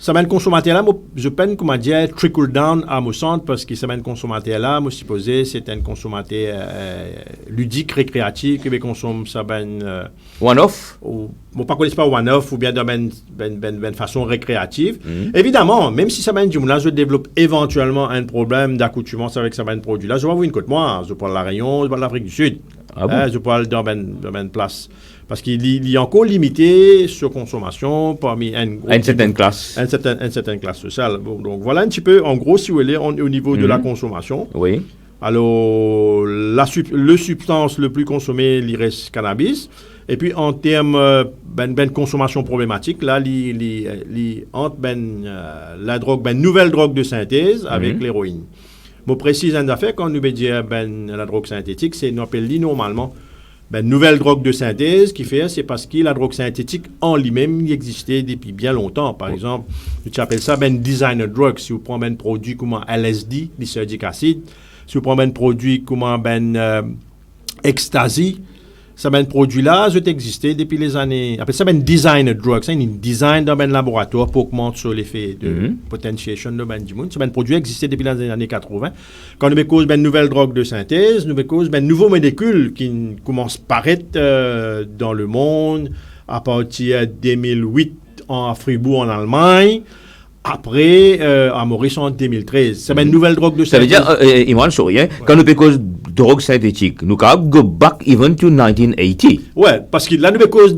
Ça m'a consommateur là, je peine comment dire trickle down à mon centre parce que ça m'a consommateur là, moi supposé c'est un consommateur ludique récréatif qui consomme ça one off ou pas connaît pas one off ou bien de façon récréative. Évidemment, même si ça m'a dit là je développe éventuellement un problème d'accoutumance avec ça produit là, je vais vous une côte moi, je parle de la Réunion, je parle de l'Afrique du Sud. Ah bon? Je parle dans une place. Parce qu'il y a encore limité sur consommation parmi une certaine classe. Une certaine classe sociale. Bon, donc voilà un petit peu, en gros, si vous voulez, au niveau de la consommation. Oui. Alors, le substance le plus consommé, il reste cannabis. Et puis, en termes de consommation problématique, là, entre la drogue, nouvelle drogue de synthèse avec l'héroïne. Je précise un affaire, quand nous veut dire la drogue synthétique, c'est nous appelle normalement nouvelle drogue de synthèse qui fait, c'est parce que la drogue synthétique en lui-même il existait depuis bien longtemps. Par exemple, tu appelles ça designer drug. Si vous prenez un produit comme LSD, lysergic acid, si vous prenez un produit comme ecstasy, ça produit-là, ça existait depuis les années. Appelle ça designer drug. C'est un design dans un laboratoire pour augmenter sur l'effet de potentiation de du monde. Ce produit existait depuis les années 80. Quand nous cause une nouvelle drogue de synthèse, nous cause une nouvelle molécule qui commence à paraître dans le monde à partir de 2008 à Fribourg en Allemagne. Après, à Maurice en 2013. C'est une nouvelle drogue de synthèse. Ça veut dire, Imran Sourien, quand nous cause drogue synthétique, nous pouvons go back even to 1980. Ouais, parce que là, nous cause,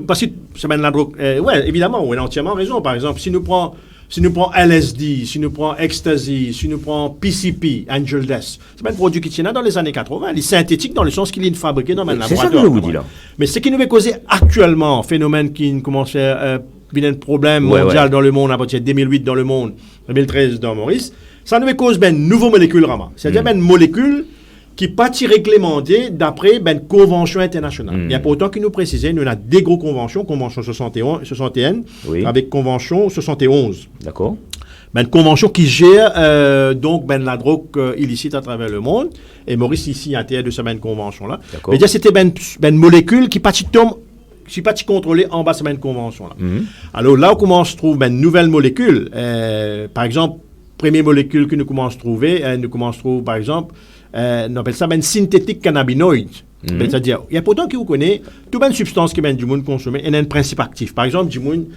parce que c'est la drogue. Ouais, évidemment, on a entièrement raison. Par exemple, si nous prenons LSD, si nous prenons Ecstasy, si nous prenons PCP, Angel Death, c'est un produit qui tient dans les années 80. Il est synthétique dans le sens qu'il est fabriqué dans un laboratoire. C'est ça que je vous dis là. Mais ce qui nous fait causer actuellement, phénomène qui commence à un problème mondial dans le monde, à partir de 2008 dans le monde, 2013 dans Maurice, ça nous cause une nouvelle molécule Rama. C'est-à-dire une molécule qui n'est pas réglementée d'après une convention internationale. Il y a pourtant qui nous précisait, nous avons des grosses conventions, convention 61 avec convention 71. D'accord. Une convention qui gère donc la drogue illicite à travers le monde. Et Maurice ici a de cette convention-là. Mais c'était une molécule qui tombe. Je ne suis pas contrôlé en bas de cette convention-là. Alors là, on commence à trouver une nouvelle molécule. Par exemple, première molécule que nous commençons à trouver, par exemple, on appelle ça une synthétique cannabinoïde. C'est-à-dire, il y a pourtant qui vous connaît, toute une substance qui est du monde consommée, elle a un principe actif. Par exemple, du monde,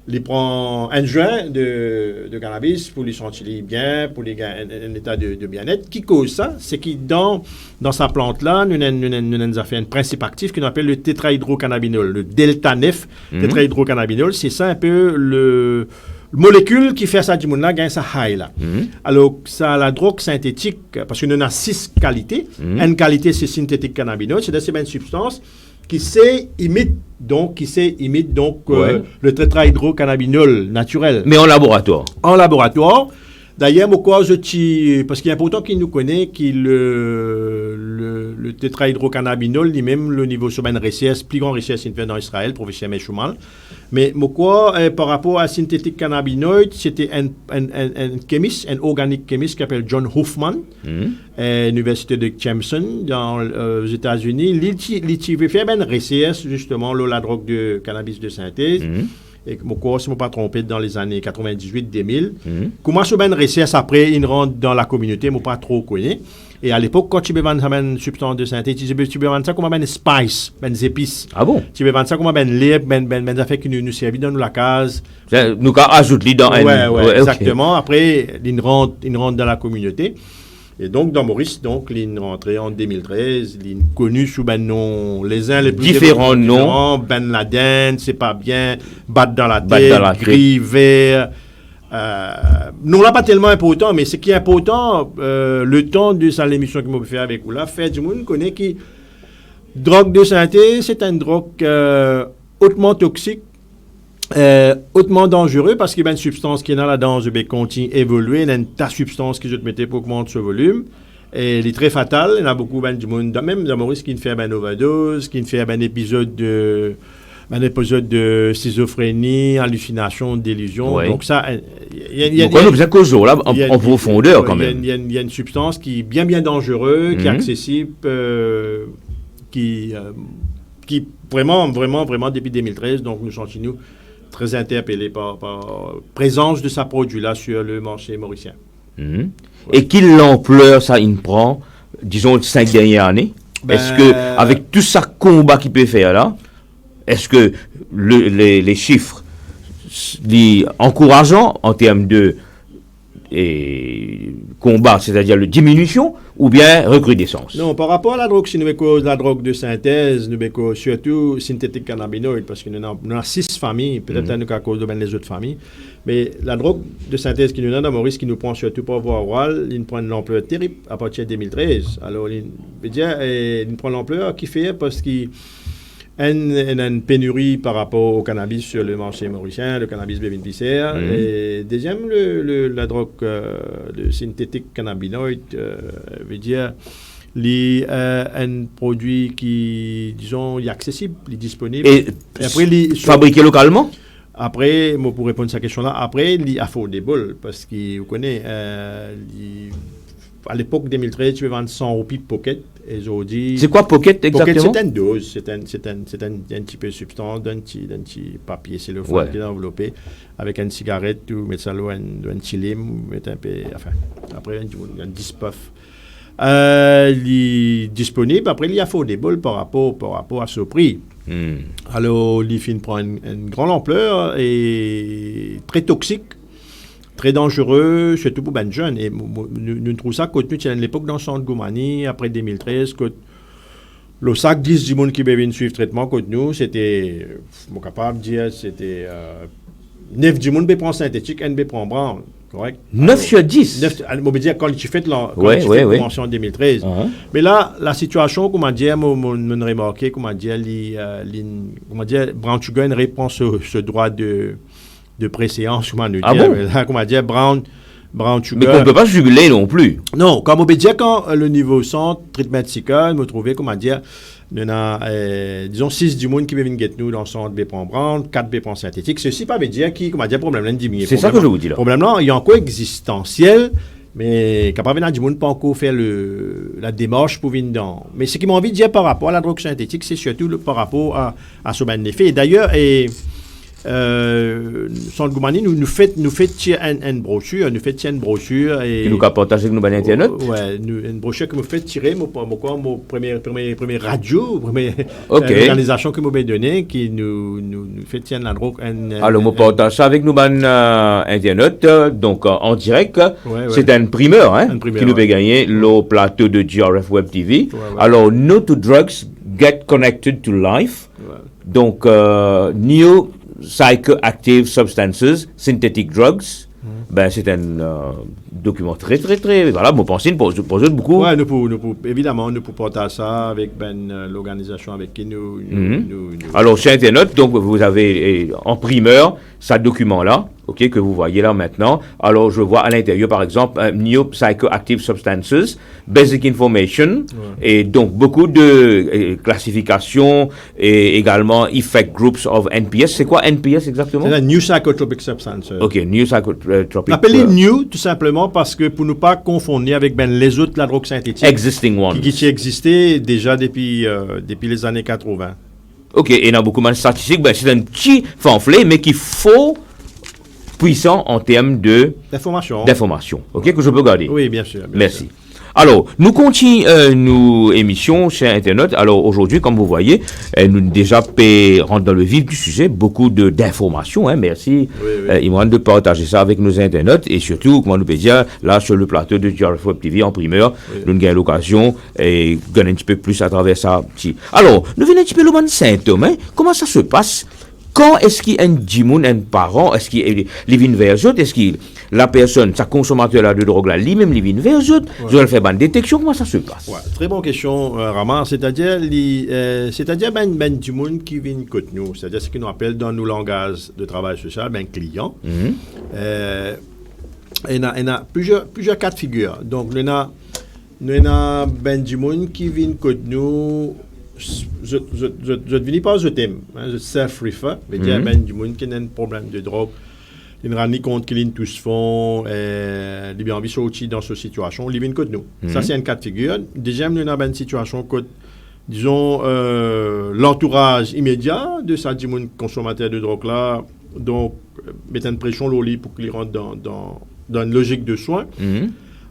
il prend un joint de cannabis pour lui sentir bien, pour lui gagner un état de bien-être. Qui cause ça? C'est que dans sa plante-là, nous avons fait un principe actif qu'on appelle le tétrahydrocannabinol, le delta 9 tétrahydrocannabinol. C'est ça un peu le molécule qui fait ça du monde là, gagne sa high là. Alors, ça la drogue synthétique, parce que nous avons 6 qualités. Une qualité, c'est synthétique cannabinol, c'est une substance qui imite donc le tétrahydrocannabinol naturel. Mais en laboratoire. En laboratoire. D'ailleurs, parce qu'il y a pourtant qui nous connaît que le tétrahydrocannabinol, lui-même, le niveau sur une recherche, plus grande recherche fait dans Israël, professeur Meshumal. Mais par rapport à synthétique cannabinoïde, c'était un chimiste, un organique chimiste qui s'appelle John Hoffman, à l'université de Clemson, aux États-Unis. Il fait une recherche, justement, la drogue de cannabis de synthèse. et mon corps, si je ne me pas trompé, dans les années 98-2000. Comment se ben recherche après, il rentre dans la communauté, je ne pas trop connu. Et à l'époque, quand tu veux vendre une substance de synthèse, tu veux vendre ça comme une spice, des épices. Ah bon? Tu veux vendre ça comme une lait, des affaires qui nous servent dans la case. Nous ajoutons dans un. Ouais, exactement. Okay. Après, il rentre dans la communauté. Et donc, dans Maurice, donc, il est rentré en 2013. Il est connu sous ben nom, les uns les plus différents noms. Ben Laden, c'est pas bien, battre dans la tête, gris, vert. Non, là, pas tellement important, mais ce qui est important, le temps de ça, l'émission que je vais faire avec vous là, fait du monde connaît qui drogue de synthèse, c'est une drogue hautement toxique, hautement dangereux parce qu'il y a une substance qui est dans la danse de continue à évoluer, il y a une tas de substances qui je te mettais pour augmenter ce volume. Et il est très fatal, il y en a beaucoup du monde, même dans Maurice qui fait une overdose, qui fait un épisode de schizophrénie, hallucination, délusion. Ouais. Donc ça, on a besoin qu'au jour là, en profondeur quand même. Il y a une substance qui est bien dangereuse, qui est accessible, qui vraiment depuis 2013. Donc nous sommes nous très interpellés par présence de sa produit là sur le marché mauricien. Ouais. Et quelle ampleur ça il prend, disons, 5 dernières années? Est-ce que avec tout ça combat qu'il peut faire là, est-ce que les chiffres encourageants en termes de combat, c'est-à-dire de diminution, ou bien recrudescence? Non, par rapport à la drogue, si nous avons la drogue de synthèse, nous avons surtout synthétique cannabinoïde, parce que nous avons 6 familles, peut-être nous à cause de les autres familles, mais la drogue de synthèse qui nous donne dans Maurice, qui nous prend surtout pour avoir oral, il prend une ampleur terrible à partir de 2013. Alors, il prend l'ampleur qui fait parce qu'il y a une pénurie par rapport au cannabis sur le marché mauricien, le cannabis bénéficiaire. Et deuxième, la drogue de synthétique cannabinoïde, veut dire un produit qui, disons, est accessible, est disponible. Et après, fabriqué localement? Après, moi, pour répondre à cette question-là, après, il est affordable, parce que vous connaissez, à l'époque 2013, tu peux vendre 100 roupies pocket. Et aujourd'hui, c'est quoi pocket exactement? Pocket, c'est une dose, c'est un petit peu de substance, d'un petit papier, c'est le fond qui est enveloppé, avec une cigarette, ou mettre ça là, un petit lime, mettre un peu, enfin, après, un 10 puff. Il est disponible, après, il est affordable par rapport à ce prix. Alors, l'IFIN prend une grande ampleur et très toxique, très dangereux, surtout pour les jeunes. Et nous trouvons ça, quand nous, à l'époque, dans le centre Goumani, après 2013, quand le sac 10 du monde qui devait suivre le traitement, quand nous, c'était, je suis capable de dire, c'était 9 du monde qui prend synthétique, 1 qui prend brown. Correct? 9 sur 10? 9, on veut dire quand tu fais la convention en 2013. Mais là, la situation, comment dire, on remarqué, comment dire, Brown Sugar répond ce droit de préséance, comment nous dire. Comment dire, Brown Sugar. Mais qu'on ne peut pas jubiler non plus. Non, comme on peut dire, quand le niveau centre, traitement psychique, me trouver, comment dire, il y a, disons, 6 du monde qui viennent nous dans le centre Bépron Brown, 4 Bépron synthétiques. Ceci pas veut dire qui, comment dire, problème là, diminué. C'est ça que je vous dis là. Problème là, il y a encore existentiel, mais capable du monde pas encore faire la démarche pour venir dans. Mais ce qui m'a envie de dire par rapport à la drogue synthétique, c'est surtout par rapport à ce bon effet. Et d'ailleurs, Centre Goumani nous fait tirer une brochure, et nous partagez avec nous sur internet. Une brochure que nous fait tirer mon premier radio, organisation que nous avons donnée qui nous fait tirer la drogue. Alors nous partage ça avec nous sur internet, donc en direct. C'est un primeur, qui nous peut gagner le plateau de GRF Web TV. Alors No to Drugs, Get Connected to Life. Donc New Psychoactive Substances, Synthetic Drugs, c'est un document très, voilà, mon pensée pour beaucoup. Oui, évidemment, nous pouvons partager ça avec l'organisation avec qui nous... Alors, sur Internet, donc, vous avez en primeur, ce document-là, que vous voyez là maintenant. Alors, je vois à l'intérieur, par exemple, New Psychoactive Substances, Basic Information, et donc beaucoup de classifications, et également Effect Groups of NPS. C'est quoi NPS exactement? C'est la New Psychotropic Substances. OK, New Psychotropic. Appelé New, tout simplement, parce que pour ne pas confondre avec les autres, la drogue synthétique. Existing ones. Qui existait déjà depuis les années 80. Ok, et dans beaucoup de statistiques, ben, c'est un petit pamphlet, mais qu'il faut puissant en termes d'information. Ok, que je peux garder. Oui, bien sûr. Merci. Sûr. Alors, nous continuons nos émissions sur Internet. Alors, aujourd'hui, comme vous voyez, nous déjà rentrons dans le vif du sujet, beaucoup d'informations. Hein, merci, Imran, de partager ça avec nos Internet. Et surtout, comment nous peut dire, là, sur le plateau de GRF Web TV en primeur, nous avons l'occasion et gagner un petit peu plus à travers ça. Alors, nous venons un petit peu le symptôme. Hein, comment ça se passe? Quand est-ce qu'il y a un parent, est-ce qu'il vient vers eux, est-ce qu'il la personne, sa consommateur là de drogue là, lui-même vient vers eux, je vais faire une détection, comment ça se passe? Très bonne question, Rama. C'est-à-dire ben du monde qui vient côté nous, c'est-à-dire ce qu'on appelle dans nos langages de travail social, ben client. Il y a plusieurs cas de figure. Donc, il y a ben du monde qui vient côté nous. Je ne viens pas je t'aime, je self-refer, c'est-à-dire ben du monde qui a un problème de drogue, il ne rend ni compte qu'ils tous font, il a envie de sortir dans cette situation, il vient côté nous. Ça, c'est un cas de figure. Deuxième, il y a une situation côté, disons, l'entourage immédiat de ça, du monde consommateur de drogue là, donc, mettre une pression au lit pour qu'il rentre dans une logique de soins.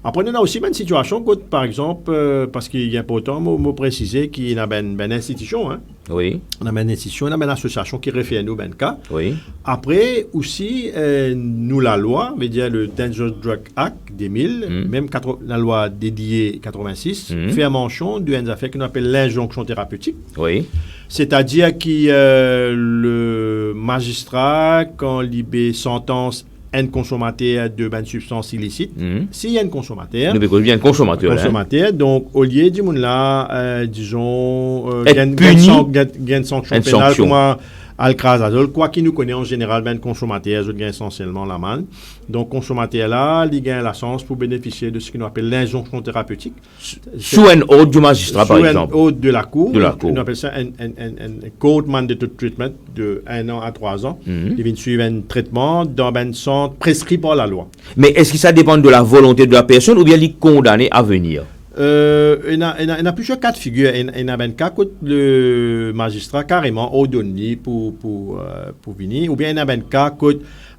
Après, on a aussi une situation, par exemple, parce qu'il est important de préciser qu'il y a une institution. Hein? Oui. On a une institution, on a une association qui réfère à nous, ben cas. Oui. Après, aussi, nous, la loi, veut dire le Dangerous Drug Act 2000, même la loi dédiée 86, fait mention d'une affaire qu'on appelle l'injonction thérapeutique. Oui. C'est-à-dire que le magistrat, quand il sentence un consommateur de bonnes substances illicites. S'il y a un consommateur. Nous bien un consommateur. Donc, au lieu du monde là, disons, gain de sanction pénale, comme Alcrazazole, quoi qu'il nous connaît en général, ben consommateur, je gagne essentiellement la manne. Donc, consommateur là, il gagne la chance pour bénéficier de ce qu'on appelle l'injonction thérapeutique. Sous un ordre du magistrat, par exemple. Sous un ordre de la cour. On appelle ça un code mandatory treatment de 1 an à 3 ans. Il vient suivre un traitement dans un centre prescrit par la loi. Mais est-ce que ça dépend de la volonté de la personne ou bien il est condamné à venir? Il y a plusieurs cas de figure. Il y a un cas où le magistrat carrément ordonné pour venir. Ou bien il y a un cas où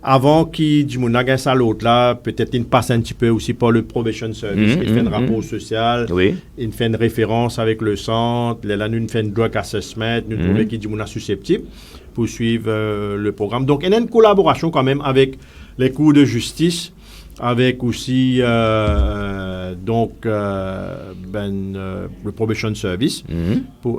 avant qu'il dise ça l'autre là, peut-être il passe un petit peu aussi par le probation service, il fait un rapport social, il fait une référence avec le centre, là nous fait un drug assessment, nous trouvons qu'il dit susceptible pour suivre le programme. Donc il y a une collaboration quand même avec les cours de justice, avec aussi le probation service.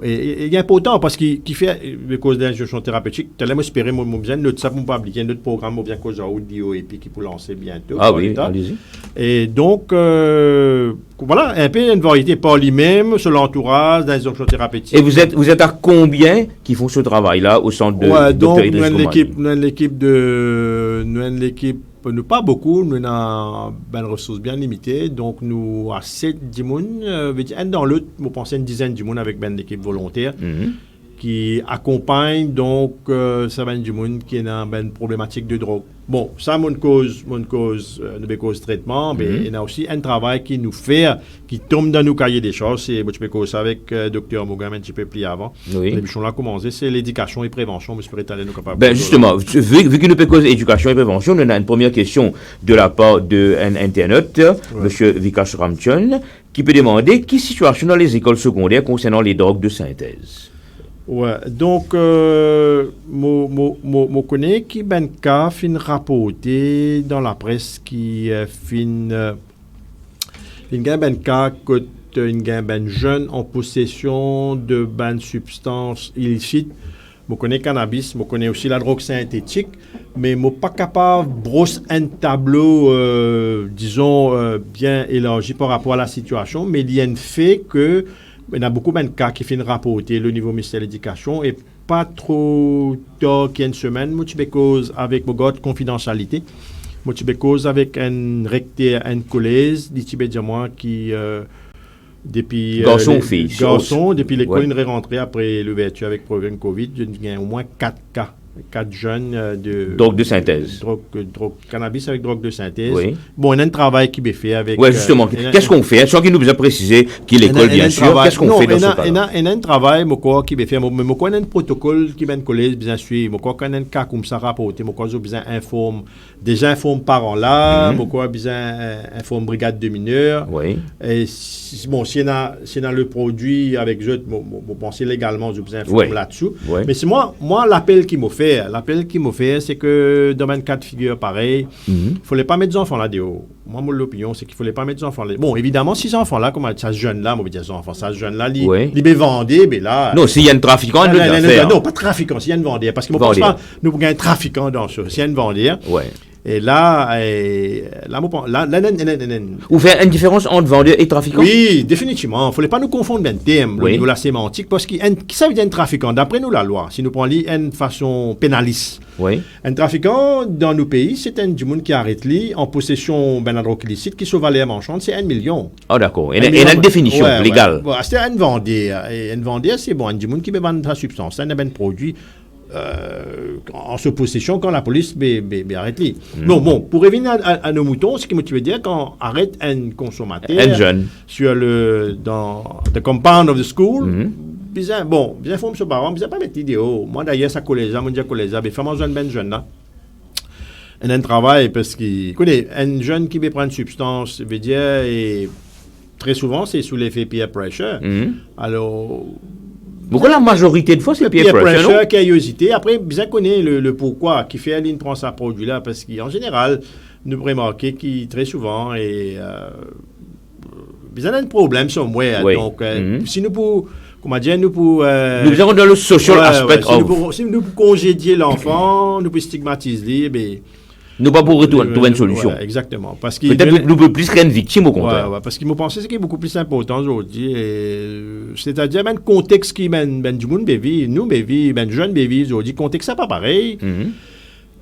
Et il est important parce qu'il fait les causes d'injonction thérapeutique. Tu allais m'espérer, moi, besoin de ça pour publier notre programme, bien cause audio et puis qui pour lancer bientôt. Ah oui, allez-y. Et donc, voilà, un peu une variété par lui-même, sur l'entourage d'injonction thérapeutique. Et vous êtes à combien qui font ce travail-là au centre de donc, nous avons l'équipe. Nous pas beaucoup, nous avons une ressource bien limitée, donc nous avons 7 personnes, un dans l'autre, nous pensons une dizaine de personnes avec une équipe volontaire qui accompagne donc ça va du monde qui est dans une problématique de drogue. Bon, ça mon cause traitement, mais il y a aussi un travail qui nous fait, qui tombe dans nos cahiers des choses, c'est avec Dr Mogam un petit peu plus avant. Les bichons là commencé, c'est l'éducation et prévention, mais je peux étaler nous capables. Ben justement, vu que nous peut causer éducation et prévention, on a une première question de la part d'un internaute, monsieur Vikash Ramchon, qui peut demander quelle situation dans les écoles secondaires concernant les drogues de synthèse. Ouais, donc, je connais qui ben cas fin rapporté dans la presse qui fin ben cas que une ben jeune en possession de ben substances illicites. Je connais cannabis, je connais aussi la drogue synthétique, mais je ne suis pas capable de brosser un tableau, bien élargi par rapport à la situation, mais il y a un fait que il y a beaucoup de cas qui finissent rapporter le niveau ministère de l'Éducation et pas trop tard qu'il y a une semaine, moi je cause avec mon gars de confidentialité, moi je cause avec un recteur, un collège, moi qui depuis garçon, depuis l'école, il est rentré après l'ouverture avec problème Covid, il y a au moins 4 cas 4 jeunes de... Drogue de synthèse. Cannabis avec drogue de synthèse. Oui. Bon, on a un travail qui est fait avec... Oui, justement. Qu'est-ce qu'on fait? Soit qu'il nous a précisé qu'il l'école, bien sûr. Qu'est-ce qu'on fait dans ce cas-là? On a un travail, qui est fait, mais on a un protocole qui est collé, bien sûr. On a un cas comme ça rapporté, on a besoin d'informer, déjà informe parents-là, on a besoin d'informer brigade de mineurs. Oui. Et bon, si on a le produit avec eux, on pense légalement, je besoin d'informer là-dessus. Oui. Mais c'est moi l'appel qui m'a fait, c'est que dans un cas de figure pareil, il ne fallait pas mettre des enfants là-dedans. Moi, mon opinion, c'est qu'il ne fallait pas mettre des enfants là. Bon, évidemment, si ces enfants-là, comme ça, ce jeune-là, moi, je veux dire, ça, ce jeune-là, il est vendé, mais là... Non, s'il y a un trafiquant, non, pas trafiquant, s'il y a un vendeur. Parce que je pense pas, nous avons un trafiquant dans ce. S'il y a un vendeur. Oui. Et là, Vous faites une différence entre vendeur et trafiquant? Oui, définitivement. Il ne fallait pas nous confondre d'un terme, au niveau de la sémantique, parce que ça veut dire un trafiquant. D'après nous, la loi, si nous prenons une façon pénaliste, un trafiquant dans nos pays, c'est un du monde qui arrête lui en possession d'un drogue illicite qui se valait à manchante, c'est 1 million. Ah, d'accord. Il y a une définition légale. Ouais. C'est un vendeur. Et un vendeur, c'est bon, un du monde qui veut vendre sa substance. C'est un produit. En se possession quand la police arrête lui. Non, bon, pour revenir à nos moutons, ce qui me veut dire quand on arrête un consommateur un jeune sur dans the compound of the school, bien faut me parent, bien pas mettre vidéo. Moi d'ailleurs ça collège, moi dire collège, mais fais-moi un jeune là. Un travail parce que écoutez, un jeune qui veut prendre une substance veut dire et très souvent c'est sous l'effet peer pressure. Alors beaucoup la majorité de fois, c'est peer pressure, curiosité. Après, bien connaît le pourquoi qui fait Aline prend sa produit-là, parce qu'en général, nous remarquons qu'il très souvent et bien a un problème somewhere. Oui. Donc, si nous pouvons, comment dire, nous pouvons nous avons dans le social aspect. Si nous pouvons congédier l'enfant, nous pouvons stigmatiser, mais nous pas pour trouver une solution. Ouais, exactement. Parce peut-être nous pouvons plus créer une victime au contraire. Parce qu'il me pensait ce qui est beaucoup plus important aujourd'hui. C'est-à-dire, le contexte qui mène du monde bévi, nous bévi, jeune bévi aujourd'hui, contexte ça pas pareil.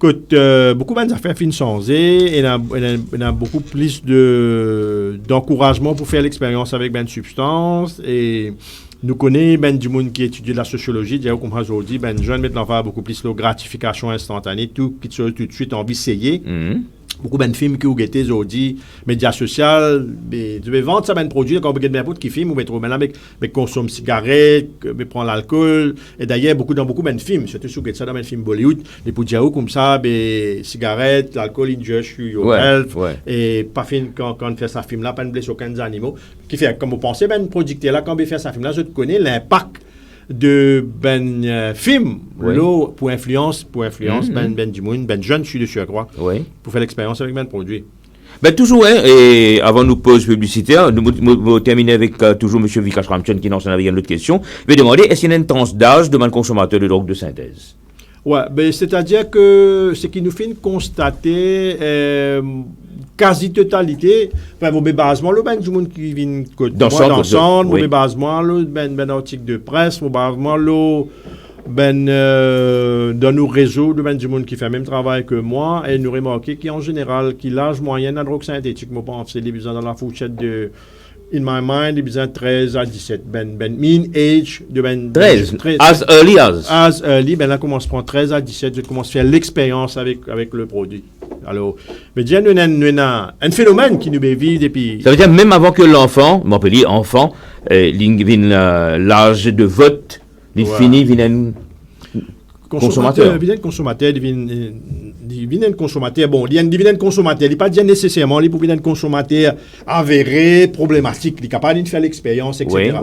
Beaucoup d'affaires finissent changées et il y a beaucoup plus d'encouragement pour faire l'expérience avec une substance et nous connaissons du monde qui étudie la sociologie, d'ailleurs comme aujourd'hui, jeune maintenant va beaucoup plus de gratification instantanée, tout de suite envie d'essayer. Beaucoup de films qui ont été aujourd'hui, médias sociaux, tu veux vendre ça, produit, quand on regarde n'importe qui film, ou bien maintenant, mais consomme cigarettes, mais prend l'alcool, et d'ailleurs, dans beaucoup de films, surtout si vous regardez ça dans un film Bollywood, les poudiaos comme ça, cigarettes, l'alcool, injure your health, et pas fin quand on fait ça film là, pas de blesser aucun animaux, qui fait, comme vous pensez, producteur là, quand on fait ça film là, je connais l'impact de film là pour influence du monde jeune je suis dessus je crois pour faire l'expérience avec produit. Toujours et avant nous pause publicitaire nous terminer avec toujours monsieur Vikash Ramchand qui n'en avait une autre question. Je vais demander est-ce qu'il y a une tranche d'âge de consommateur de drogue de synthèse? C'est-à-dire que ce qui nous fait constater quasi-totalité, basement, le du monde qui vient d'ensemble, basement, le article de presse, basement, dans nos réseaux, du monde qui fait le même travail que moi, et nous remarquons qu'en général, qui l'âge moyen de la drogue synthétique, moi, pense, c'est dans la fourchette de in my mind, il y 13 à 17. Mean age de 13. As early as. As early, là, commence à prendre 13 à 17, je commence à faire l'expérience avec le produit. Alors, mais il y a un phénomène qui nous vit depuis. Ça veut dire même avant que l'enfant, on peut dire enfant, l'âge de vote, il finit, il vient consommateur. Il vient consommateur, consommateur. Bon, il y a un dividende consommateur. Il n'est pas dit nécessairement il pour un consommateur avéré, problématique. Il est capable de faire l'expérience, etc.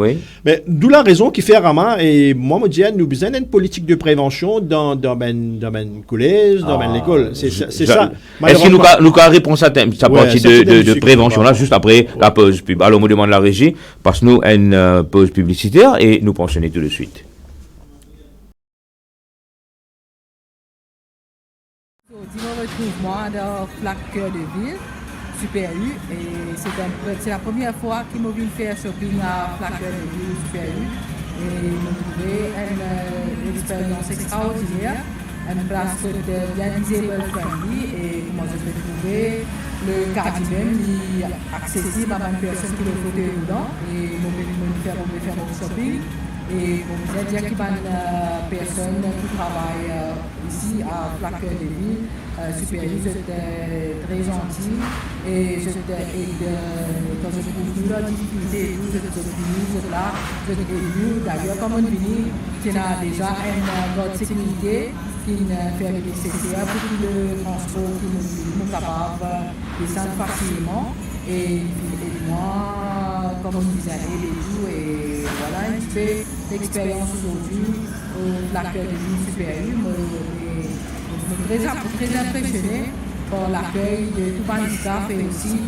Mais d'où la raison qui fait Rama, et moi, je dis, nous avons une politique de prévention dans le collège, dans l'école. C'est ça. Est-ce que nous avons réponse à sa partie de prévention là, juste après la pause pub? Alors, on me demande la régie, passe-nous une pause publicitaire et nous pensionner tout de suite. Aujourd'hui, on retrouve moi dans Flac Cœur de Ville, Super U, et c'est la première fois qu'ils m'ont vu faire shopping à Flac Cœur de Ville, Super U, et ils m'ont trouvé une expérience extraordinaire, une place bien disabled friendly, et comment je vais trouver le quartier même accessible à une personne qui le fauteuil dedans, et ils m'ont fait mon shopping. Et comme je disais, qu'il y a une personne qui travaille ici à Flaqueur de Ville, supérieur, j'étais très gentil et j'étais aidé quand je trouve toute la difficulté et tout, j'étais venu, j'étais là, j'étais venu. D'ailleurs, comme on vient, il y a déjà une grande sécurité qui fait avec les CCA pour tout le transport qui nous capable de descendre facilement. Et moi, comme on disait, et tout, et voilà, un petit peu d'expérience aujourd'hui au Flaqueur de Ville supérieur. Je suis très impressionné par l'accueil de tout le handicap et aussi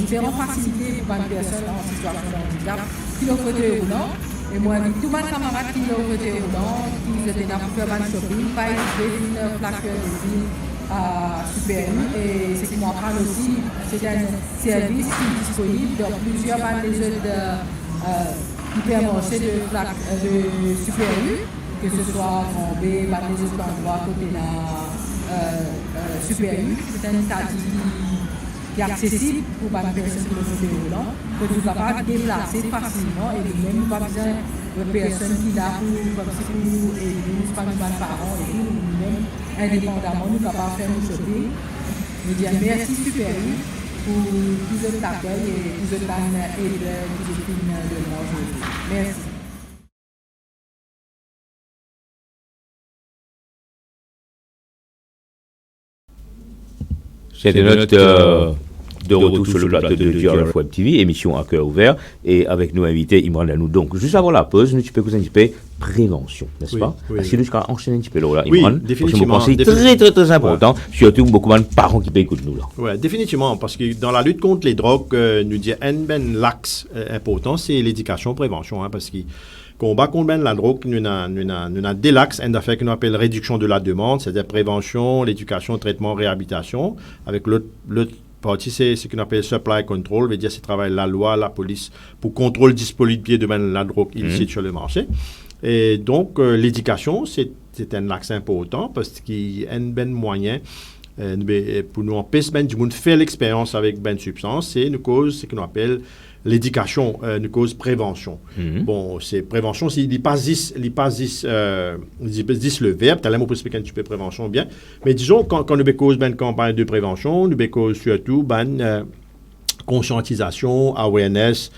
différentes facilités pour les personnes en situation de handicap qui l'ont côté roulant. Et moi, tous mes camarades qui l'ont côté roulant, qui étaient dans le faire shopping, pas une Flaqueur de Ville supérieur. Et ce qui m'en parle aussi, c'est un service qui est disponible dans plusieurs magasins qui permettent de supérieur, que ce soit en B, les autres endroits côté supérieur. C'est un taxi qui est accessible pour les personnes qui sont côté roulant, que tu vas pas déplacer facilement et même pas besoin de personnes qui là pour aider, pas de parents et tout, même indépendamment, nous sommes capables de faire nos shopping. Je dis merci supérieur pour tous les accueils et tous les aides qui sont de moi aujourd'hui. Merci. C'était notre de retour sur le plateau de GRF Web TV, émission à cœur ouvert, et avec nos invités Imran Lanou. Donc, juste avant la pause, nous peux vous un petit peu prévention, n'est-ce pas? Parce que nous allons enchaîner un petit peu là, Imran. Définitivement. C'est très important, surtout beaucoup de parents qui écoutent nous là. Oui, définitivement, parce que dans la lutte contre les drogues, nous disons l'axe important, c'est l'éducation, prévention, parce que combat contre la drogue, nous avons deux axes, un affaire que nous appelle réduction de la demande, c'est-à-dire prévention, l'éducation, traitement, réhabilitation, avec l'autre partie, c'est ce qu'on appelle supply control, veut dire c'est travail la loi, la police, pour contrôle disponibilité de la drogue illicite sur le marché. Et donc, l'éducation, c'est un axe important parce qu'il y a un bon moyen pour nous empêcher du monde faire l'expérience avec ben substance, c'est une cause, ce qu'on appelle l'éducation, une cause prévention. Bon, c'est prévention, il pas dit le verbe, tu as l'air pour expliquer un petit peu prévention bien, mais disons, quand nous cause une campagne de prévention, nous cause surtout conscientisation, awareness,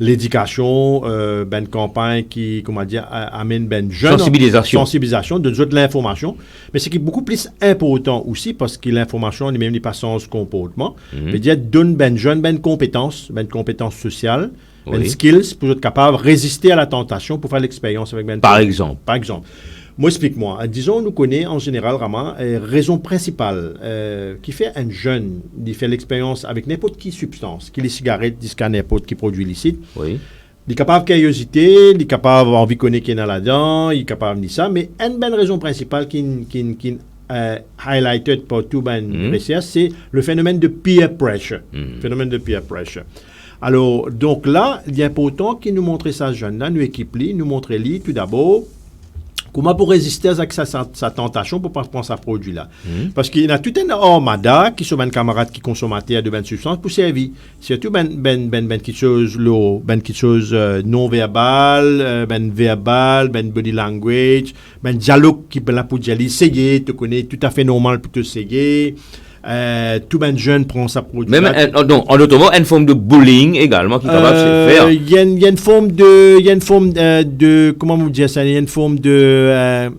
l'éducation, une campagne qui, comment dire, amène jeune sensibilisation, de l'information, mais ce qui est beaucoup plus important aussi, parce que l'information, même n'est pas sans comportement, veut dire donne jeune compétences sociales, skills pour être capable de résister à la tentation pour faire l'expérience avec Par exemple. Moi, explique-moi. Disons, nous connaissons en général, vraiment, raison principale qui fait un jeune, il fait l'expérience avec n'importe quelle substance, qui les cigarettes, n'importe qui produit illicite. Oui. Il est capable de curiosité, il est capable d'envie de connaître qui est là-dedans, il est capable de dire ça, mais une bonne raison principale qui highlighted par tout le recherche, c'est le phénomène de peer pressure. Alors, donc là, il est important qu'il nous montre ça jeune-là, nous équipe nous montre lui tout d'abord. Comment pour résister à sa tentation pour pas prendre sa produit-là? Parce qu'il y a tout un armada qui sont des camarades qui consommateurs de bonnes substances pour servir. Surtout quelque chose non verbal, verbal, body language, dialogue qui est là pour dire essayer, te connaît tout à fait normal pour te essayer. Tout ben jeune prend sa produit. Même en automobile, une forme de bullying également qui est capable de se faire. Il y a une forme de comment vous dire ça, il y a une forme de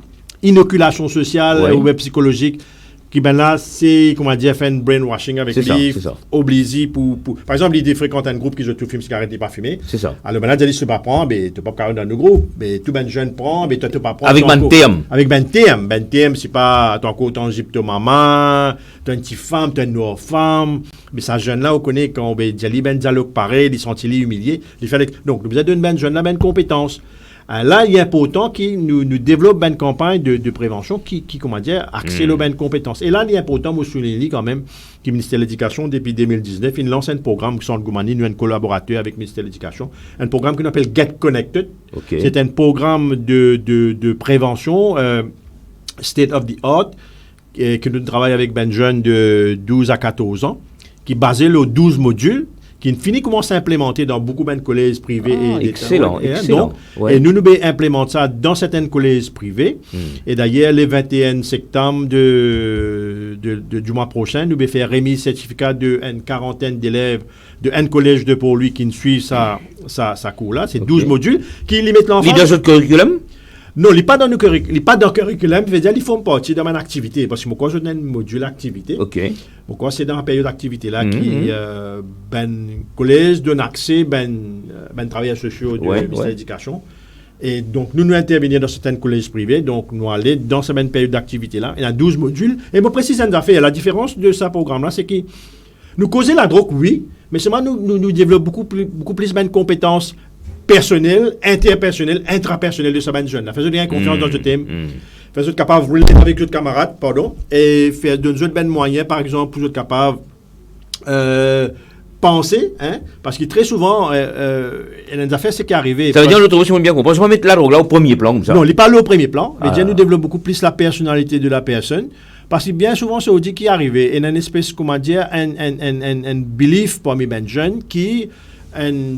inoculation sociale ou psychologique qui ben là c'est comment dire faire un brainwashing avec lui, obligé pour par exemple il fréquente un groupe qui je tout fume cigarette et pas fumer. C'est ça. Alors ben là il dit tu pas prendre mais tu pas carrément dans le groupe, mais tout ben jeune prend mais toi tu pas prendre avec ben terme c'est pas ton co tangible ton maman, ton petite femme, ton noire femme, mais ça jeune là on connaît quand ben dit dialogue pareil, il sentit humilié, il fait donc nous besoin d'une jeune là ben compétence. Là, il est important qu'il nous développe une campagne de prévention qui comment dire, axée sur une compétence. Et là, il est important, moi, je souligne quand même, que le ministère de l'Éducation, depuis 2019, il lance un programme qui sont Goumani, nous, un collaborateur avec le ministère de l'Éducation, un programme qu'on appelle Get Connected. Okay. C'est un programme de prévention, state of the art, que nous travaillons avec ben jeunes de 12 à 14 ans, qui est basé sur 12 modules, qui finit commence à implémenter dans beaucoup de collèges privés. Excellent. Donc, et nous implémentons ça dans certains collèges privés. Et d'ailleurs, le 21 septembre du mois prochain, nous allons faire remise certificat d'une quarantaine d'élèves de un collège de Port-Louis qui suivent sa cours-là. C'est 12 modules qui limitent l'enfant. Il dans votre curriculum? Non, il n'est pas dans le curriculum. Je veux dire, ils font partie de mon activité. Parce que moi, je donne un module activité. OK. Pourquoi c'est dans la période d'activité-là qui collège donne accès travailleurs sociaux du ministère de l'Éducation. Et donc, nous intervenons dans certains collèges privés. Donc, nous allons dans cette période d'activité-là. Il y a 12 modules. Et moi, précise une affaire. La différence de ce programme-là, c'est que nous causons la drogue, oui, mais seulement nous développons beaucoup plus de compétences personnelles, interpersonnelles, intrapersonnelles de ce jeune. Faisons bien confiance dans ce thème. Faisons être capable de rouler avec d'autres camarades, et faire de nous moyens, par exemple, pour être capable penser, parce que très souvent, il y a des affaires, c'est qui est arrivé. Ça veut dire, l'autre aussi, on bien comprendre. Je vais mettre la drogue là au premier plan, comme ça. Non, il n'est pas là au premier plan, mais déjà, nous développons beaucoup plus la personnalité de la personne. Parce que bien souvent, c'est dit qui est arrivé. Il y a une espèce, comment dire, un belief parmi les jeunes qui, on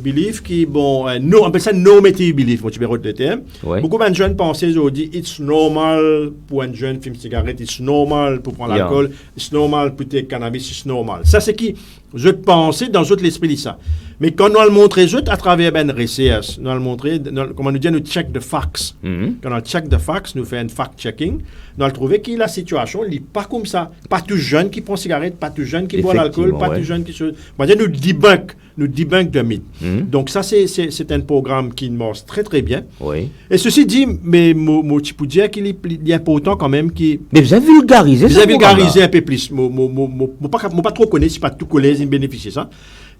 appelle ça normative belief, tu peux retenir le terme. Ouais. Beaucoup de jeunes pensaient, ils ont dit, it's normal pour un jeune fumer cigarette, it's normal pour prendre l'alcool, it's normal pour ter cannabis, it's normal. Ça, c'est qui, je pensais dans l'esprit de ça. Mais quand nous allons montrer à travers recherche, nous allons montrer, comment nous dire, nous check the facts. Quand on check the facts, nous faisons un fact-checking, nous allons trouver que la situation n'est pas comme ça. Pas tout jeune qui prend cigarette, pas tout jeune qui boit l'alcool, pas tout jeune qui se... On va dire, nous debunk de mythe. Donc ça, c'est un programme qui marche très très bien. Oui. Et ceci dit, mais tu peux dire qu'il est important quand même qui... Mais vous avez vulgarisé ça. Vous avez vulgarisé un peu plus. Je pas trop connaître, si pas tout collège qui bénéficie de ça.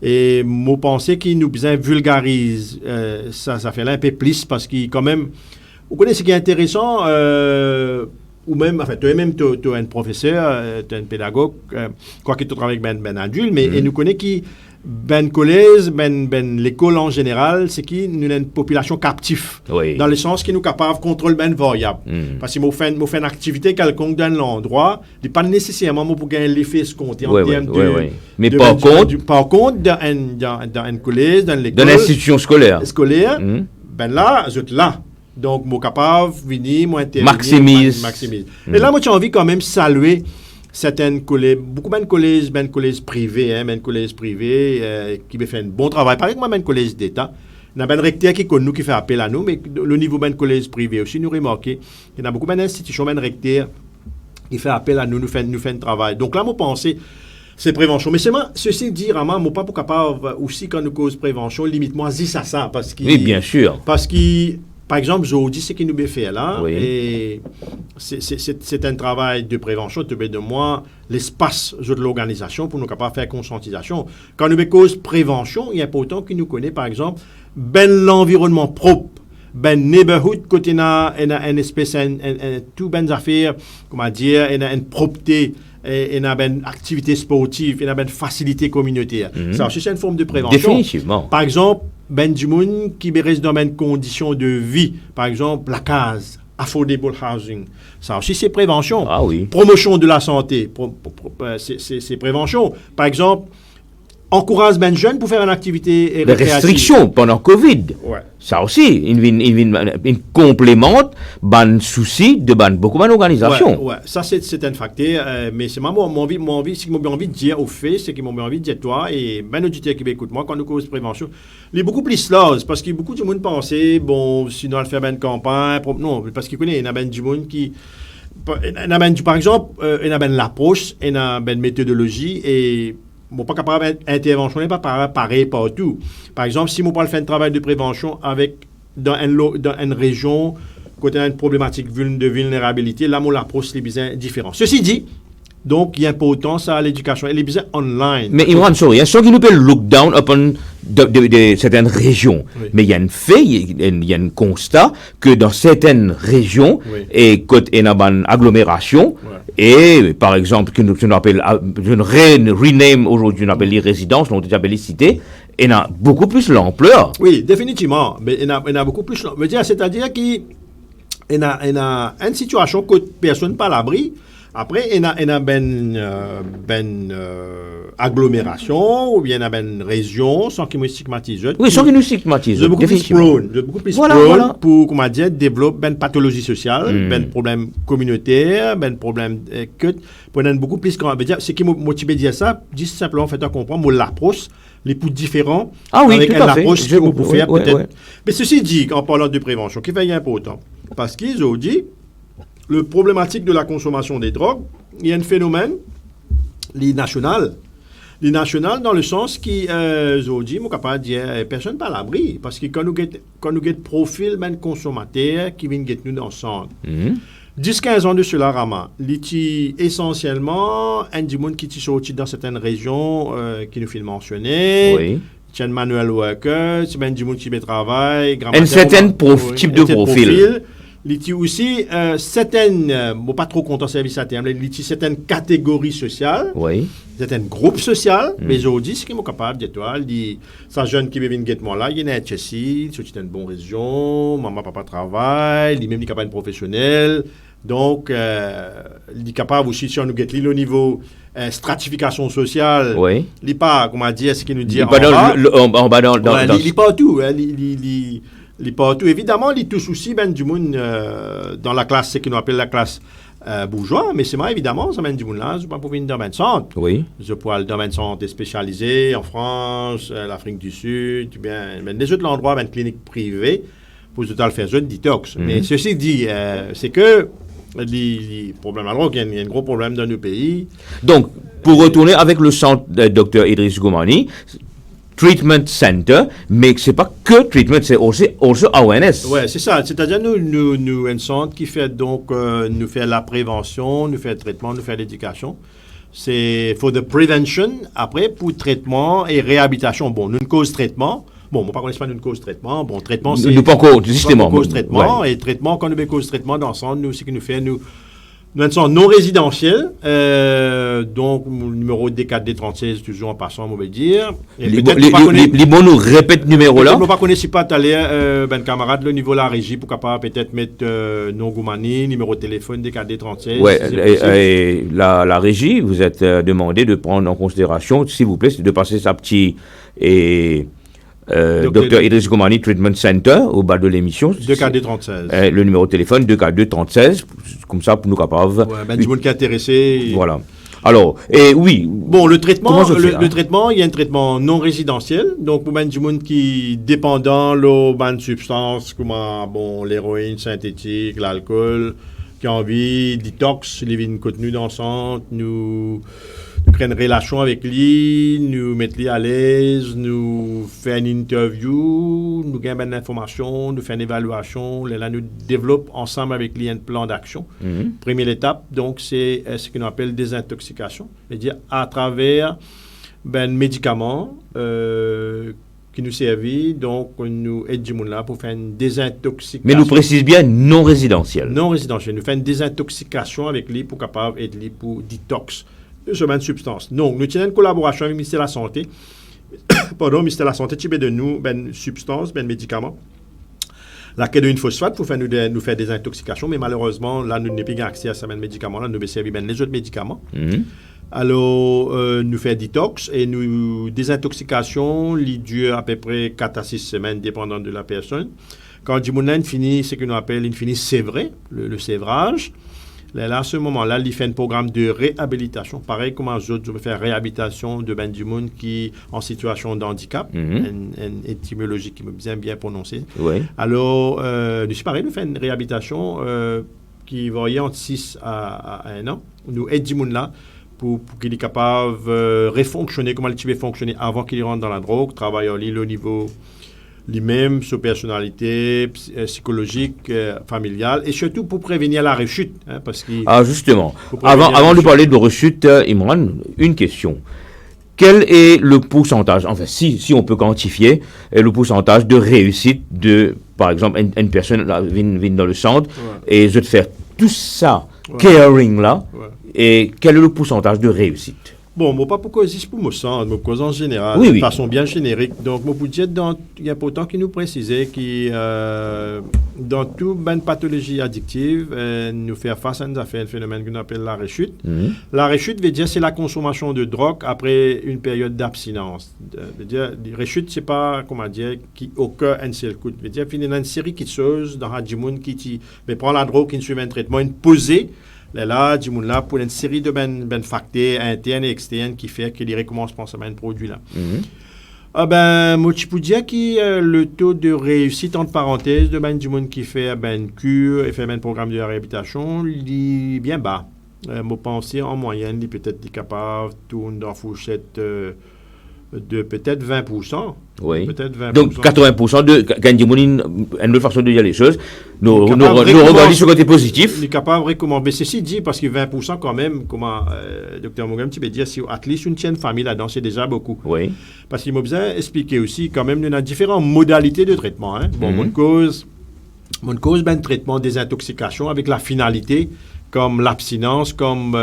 Et moi, pensais qu'il nous vulgarise ça fait là un peu plus parce qu'il quand même... Vous connaissez ce qui est intéressant, ou même, enfin, toi-même, tu es un professeur, tu es un pédagogue, quoi que tu travailles avec ben adulte, mais et nous connaissons qui... collège, l'école en général, c'est qui nous avons une population captive. Oui. Dans le sens qui nous capable de contrôler variable. Parce que moi fait une activité quelconque dans l'endroit, il n'est pas nécessairement pour gagner l'effet escompté en termes de... Mais par contre, dans un collège, dans l'école... Dans l'institution scolaire. Là, je suis là. Donc, moi capable de venir, moi intervenir. Maximise. Et là, moi, j'ai envie quand même de saluer certaines collèges, beaucoup de collèges privés, qui fait un bon travail. Par exemple, un collège d'État, il y a un recteur qui connaît nous, qui fait appel à nous, mais le niveau d'un collège privé aussi, nous remarquons qu'il y a beaucoup d'institutions, un recteur qui fait appel à nous, nous fait un travail. Donc là, moi, pensais, c'est prévention. Mais ceci dit, Rama, moi, pas pour capable aussi, quand nous cause prévention, limite-moi, dis ça, parce que... Oui, bien sûr. Parce que... Par exemple, je vous dis ce qu'il nous fait là, et c'est un travail de prévention, de moi, l'espace de l'organisation pour nous capables de faire conscientisation. Quand nous cause prévention, il est important que nous connaissions, par exemple, l'environnement propre, neighborhood, côté une espèce, tout affaires, comment dire, une propreté, et une activité sportive, et une facilité communautaire. Ça aussi, c'est une forme de prévention. Définitivement. Par exemple, du monde qui reste dans une condition de vie, par exemple, la case, affordable housing. Ça aussi, c'est prévention. Ah oui. Promotion de la santé, c'est prévention. Par exemple, encourage les jeunes pour faire une activité récréative. Les restrictions pendant Covid. Ouais. Ça aussi, il complémente ban souci de beaucoup d'organisations. Ouais, ça c'est un facteur, mais c'est moi envie de dire au fait, c'est que mon envie de dire toi et auditeur qui m'écoute moi quand nous cause prévention, il est beaucoup plus large parce que beaucoup de monde pensait bon sinon elle fait une campagne, non parce qu'il connaît il y a du monde qui par exemple il y a l'approche, il y a une méthodologie et bon, pas capable d'intervention, n'est pas pareil partout. Par exemple, si on parle faire un travail de prévention dans une région, côté une problématique de vulnérabilité, là, mon approche est bien différente. Ceci dit, donc, il y a importance à l'éducation. Elle est bien online. Mais Imran, sorry, il y a qui nous peut look down upon de certaines régions. Oui. Mais il y a un fait, il y a un constat que dans certaines régions, et quand il y a une agglomération, et par exemple, que nous appelons, je rename aujourd'hui, on appelle les résidences, on appelle les cités, il y a beaucoup plus l'ampleur. Oui, définitivement. Mais il y a beaucoup plus l'ampleur. C'est-à-dire qu'il y a une situation que personne pas à l'abri. Après, il y a ben agglomération ou bien il y a ben région sans qu'ils me stigmatisent. Oui, sans qu'ils nous stigmatisent. Je beaucoup plus prone, Voilà. pour, comment dire, développer ben pathologie sociale, ben problème communautaire, ben problème que pour beaucoup plus quand dire ce qui me motive à dire ça, dis simplement fait à comprendre l'approche les plus différents avec l'approche que vous pouvez faire peut-être. Mais ceci dit, en parlant de prévention, qui est important parce qu'ils ont dit le problématique de la consommation des drogues, il y a un phénomène, les national dans le sens qui, aujourd'hui, je suis capable de dire, personne pas à l'abri, parce que quand nous avons profil de consommateurs qui viennent nous dans le centre, 10-15 ans de cela, Rama, il essentiellement un du monde qui est sorti dans certaines régions qui nous fait mentionner. Oui. Tiens, manuel worker, c'est du monde qui fait travail. Un certain type de profil. Il y a aussi certaines, pas trop content service à terme, il y a certaines catégories sociales, certains groupes sociaux, mais aujourd'hui, ce qui est capable de toi, il dit, ça jeune qui vient de là, il y a un HSI, c'est une bonne région, maman, papa travaille, il est même capable de professionnel, donc, il est capable aussi, si on nous guette au niveau stratification sociale, il n'est pas, comment dire, ce qu'il nous dit en bas. Il n'est pas tout, partout. Évidemment, il touche aussi ben, du monde dans la classe, ce qu'on appelle la classe bourgeois, mais c'est moi, évidemment, ça mène du monde là, je ne peux pas venir dans un centre. Oui. Je peux aller dans un centre spécialisé en France, l'Afrique du Sud, bien, des autres endroits, ben, cliniques privées, pour tout à faire un détox. Mais ceci dit, c'est que les problèmes à drogue, il y a un gros problème dans nos pays. Donc, pour retourner avec le centre Dr Idriss Goumani, Treatment Center, mais c'est pas que treatment, c'est aussi awareness. Ouais, c'est ça. C'est-à-dire nous un centre qui fait donc nous fait la prévention, nous fait le traitement, nous fait l'éducation. C'est for the prevention. Après pour traitement et réhabilitation. Bon, nous une cause traitement. Bon, on ne connaît pas une cause traitement. Bon, traitement c'est. Nous pas encore justement. Cause traitement et traitement quand nous avons cause traitement dans le centre, nous ce qui nous fait nous sont non résidentiels, donc le numéro D4D36, toujours en passant, on va dire. Les bons nous répètent numéro là. On ne pas connaître si pas t'aller, ben camarade, le niveau de la régie, pour capable peut-être mettre non Goumani, numéro de téléphone D4D36. Ouais, et la régie, vous êtes demandé de prendre en considération, s'il vous plaît, de passer sa petite Dr Idriss Goumani Treatment Center au bas de l'émission. 2KD36. Le numéro de téléphone 2K236, comme ça pour nous capables. Ouais, ben du monde qui est intéressé. Voilà. Alors, et oui. Bon, le traitement, le traitement, il y a un traitement non résidentiel. Donc, pour ben du monde qui dépendant l'eau, ben de substances comme l'héroïne synthétique, l'alcool, qui a envie, détox, les vignes contenues dans le centre, nous créons une relation avec lui, nous mettons lui à l'aise, nous faisons une interview, nous gagnons de l'information, nous faisons une évaluation, là nous développons ensemble avec lui un plan d'action. Première étape, donc, c'est ce qu'on appelle désintoxication, c'est-à-dire à travers médicaments qui nous servent, donc nous aidons là pour faire une désintoxication. Mais nous précise bien non résidentiel. Non résidentiel, nous faisons une désintoxication avec lui pour capable aider lui pour détox sur une substance. Donc, nous tenons une collaboration avec le ministère de la Santé. Pardon, le ministère de la Santé, tu de nous une substance, un médicament. La kédoïne phosphate pour faire nous faire des intoxications, mais malheureusement, là, nous n'avons pas accès à ce médicament. Là, nous avons servi les autres médicaments. Alors, nous faisons détox et nous désintoxication, qui dure à peu près 4 à 6 semaines, dépendant de la personne. Quand Jimouna finit ce qu'on appelle sévré, le sévrage. Là, à ce moment-là, il fait un programme de réhabilitation. Pareil comme les autres, je vais faire réhabilitation de du monde qui en situation de handicap, une étymologie qui me bien prononcée. Oui. Alors, nous c'est pareil, nous faisons une réhabilitation qui va y entre 6 à 1 an. Nous aidons là pour qu'il est capable de refonctionner, comment il peut fonctionner avant qu'il rentre dans la drogue, travailler au niveau lui-même, sa personnalité psychologique, familiale, et surtout pour prévenir la rechute. Parce justement, avant de parler de rechute, Imran, une question. Quel est le pourcentage, enfin, si on peut quantifier, le pourcentage de réussite de, par exemple, une personne vient dans le centre et je vais faire tout ça, caring là, et quel est le pourcentage de réussite? Bon, moi pas pour causer pour me sens, mais cause en général, Oui, de oui. façon bien générique. Donc, moi pour dire, il y a pourtant qui nous précisait que dans toute bonne pathologie addictive, nous faire face à un phénomène qu'on appelle la rechute. La rechute veut dire c'est la consommation de drogue après une période d'abstinence. Veut dire, rechute, c'est pas, comment dire, qui occure un seul coup. Veut dire, il y a une série de choses dans Hadjimoun qui prend la drogue, qui suit un traitement, une posée. Là, là, pour une série de facteurs internes et externes qui fait qu'il recommence à penser à un produit là. Ah ben, moi, je peux dire que le taux de réussite, entre parenthèses, de du monde qui fait une cure et fait un programme de réhabilitation, il est bien bas. Moi, penser en moyenne, il peut-être capable de tourner dans la fourchette de peut-être 20%. Oui. Peut-être 20%. Donc 80% de quand une autre façon de dire les choses, nous regardons sur le côté positif. Il est capable de recommander. Mais ceci dit, parce que 20% quand même, comment Dr Mogam, tu peux dire, si at least une tienne famille là-dedans, c'est déjà beaucoup. Oui. Parce qu'il m'a besoin d'expliquer aussi, quand même, il y a différentes modalités de traitement. Hein. Bon, mon cause, traitement des intoxications avec la finalité comme l'abstinence, comme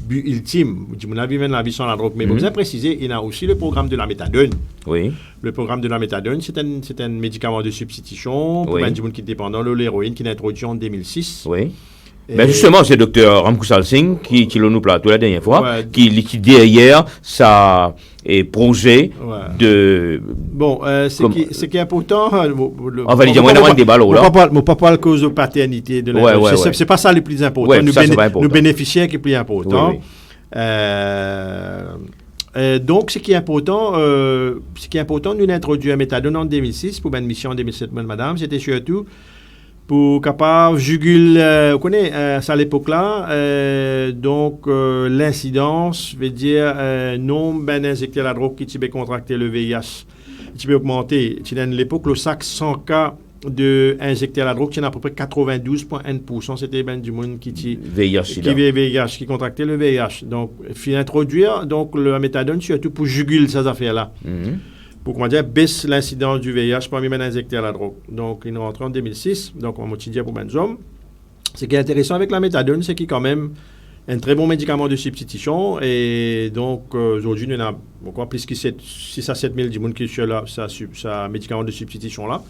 but ultime. La vie mène la vie sans la drogue. Mais vous avez précisé, il y a aussi le programme de la méthadone. Oui. Le programme de la méthadone, c'est un médicament de substitution pour les gens qui est dépendant de l'héroïne, qui est introduit en 2006. Oui. Ben justement, c'est le Dr Ramkusal Singh qui l'a nous plateau la dernière fois, qui derrière ça projet de... Bon, ce qui est important... on va dire, moi, des balles là. Mon papa le cause de paternité. C'est pas ça le plus important. Nous bénéficiaires qui est plus important. Donc, ce qui est important, nous introduit un méthadone en 2006 pour une mission en 2007, madame. C'était surtout pour capable juguler, vous connaissez, ça à l'époque-là, donc l'incidence veut dire nombre d'injectés à la drogue qui peut contracter le VIH, qui peut augmenter. À l'époque, le sac 100 cas de injectés à la drogue, il y en a à peu près 92,1%, c'était du monde qui VIH, qui contractait le VIH. Donc, il faut introduire donc, le méthadone surtout pour juguler ces affaires-là. Pour comment dire, baisse l'incidence du VIH parmi les injectés à la drogue. Donc, il est rentré en 2006, donc on m'a dit pour les hommes. Ce qui est intéressant avec la méthadone, c'est qu'il est quand même un très bon médicament de substitution. Et donc, aujourd'hui, il y en a encore plus que 6 à 7 000 du monde qui sont là, ça médicament de substitution-là.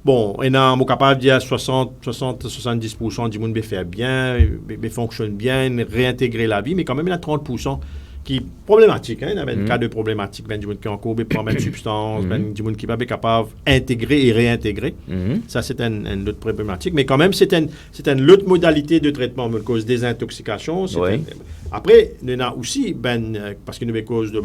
Bon, on est capable de dire 60-70% du monde peut faire bien, fonctionne bien, réintégrer la vie, mais quand même, il y a 30% qui est problématique. Hein? Il y a un cas de problématique, du monde qui est en cours, prend une substance, du monde qui n'est pas capable d'intégrer et réintégrer. Ça, c'est une autre problématique. Mais quand même, c'est une autre modalité de traitement, à cause des intoxications. Après, il y en a aussi, parce qu'il y a une cause de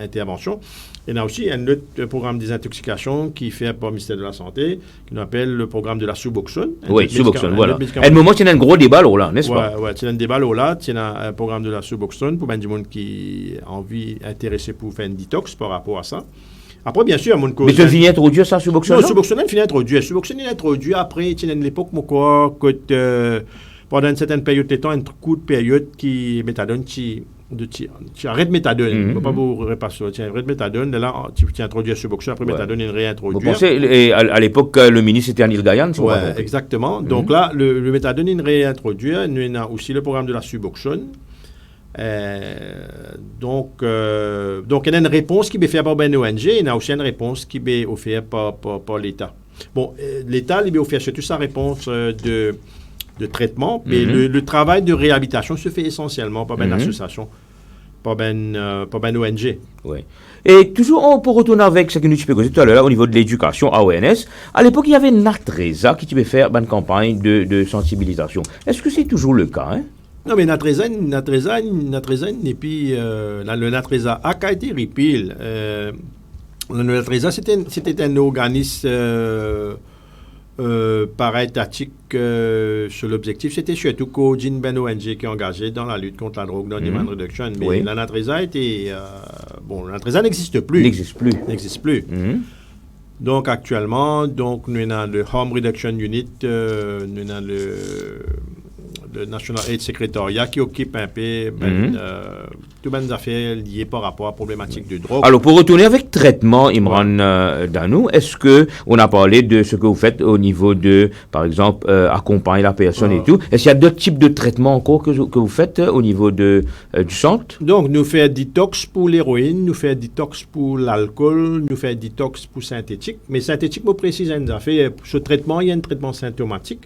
intervention, il y en a aussi un autre programme des intoxications qui fait par le ministère de la Santé, qu'on appelle le programme de la Suboxone. Oui, Suboxone, voilà. À un moment, il y a un gros débat là, n'est-ce pas? Oui, il y a un débat là, il y a un programme de la Suboxone pour du monde qui a envie, intéressé pour faire une détox par rapport à ça. Après, bien sûr, à mon cause. Mais tu finis introduire ça, Suboxone? Non, Suboxone, il finit introduire. Suboxone, il est introduit après, il y a une époque, pendant une certaine période de temps, une courte période qui méthadone, tu arrêtes méthadone. Je ne peux pas vous repasser. Tu arrêtes méthadone, là, tu introduis Suboxone, après méthadone, il réintroduit. Vous pensez, à l'époque, le ministre était Anil Gayan, oui, exactement. Donc là, le méthadone, il réintroduit. Nous avons aussi le programme de la Suboxone. Donc, il y a une réponse qui est faite par une ONG, il y a aussi une réponse qui est offerte par l'État. Bon, l'État, il offert surtout sa réponse de traitement, mais le travail de réhabilitation se fait essentiellement par une association, par une ONG. Oui. Et toujours, on peut retourner avec ce que nous disons tout à l'heure au niveau de l'éducation à ONS. À l'époque, il y avait Natresa qui devait faire une campagne de sensibilisation. Est-ce que c'est toujours le cas, hein? Non, mais Natresa, et puis le Natresa A qui a été repeal. Le Natresa, c'était un organisme para-étatique sur l'objectif. C'était surtout Codine Ben ONG qui est engagé dans la lutte contre la drogue, dans le demand reduction. Mais la Natresa était... la Natresa n'existe plus. N'existe plus. Donc, actuellement, nous avons le Home Reduction Unit, nous avons le National Aid Secretariat qui occupe un peu toutes les affaires liées par rapport à problématiques de drogue. Alors, pour retourner avec traitement, Imran Danou, est-ce qu'on a parlé de ce que vous faites au niveau de, par exemple, accompagner la personne et tout. Est-ce qu'il y a d'autres types de traitements encore que vous faites au niveau du centre? Donc, nous faisons détox pour l'héroïne, nous faisons détox pour l'alcool, nous faisons détox pour synthétique. Mais synthétique, je précise, ce traitement, il y a un traitement symptomatique.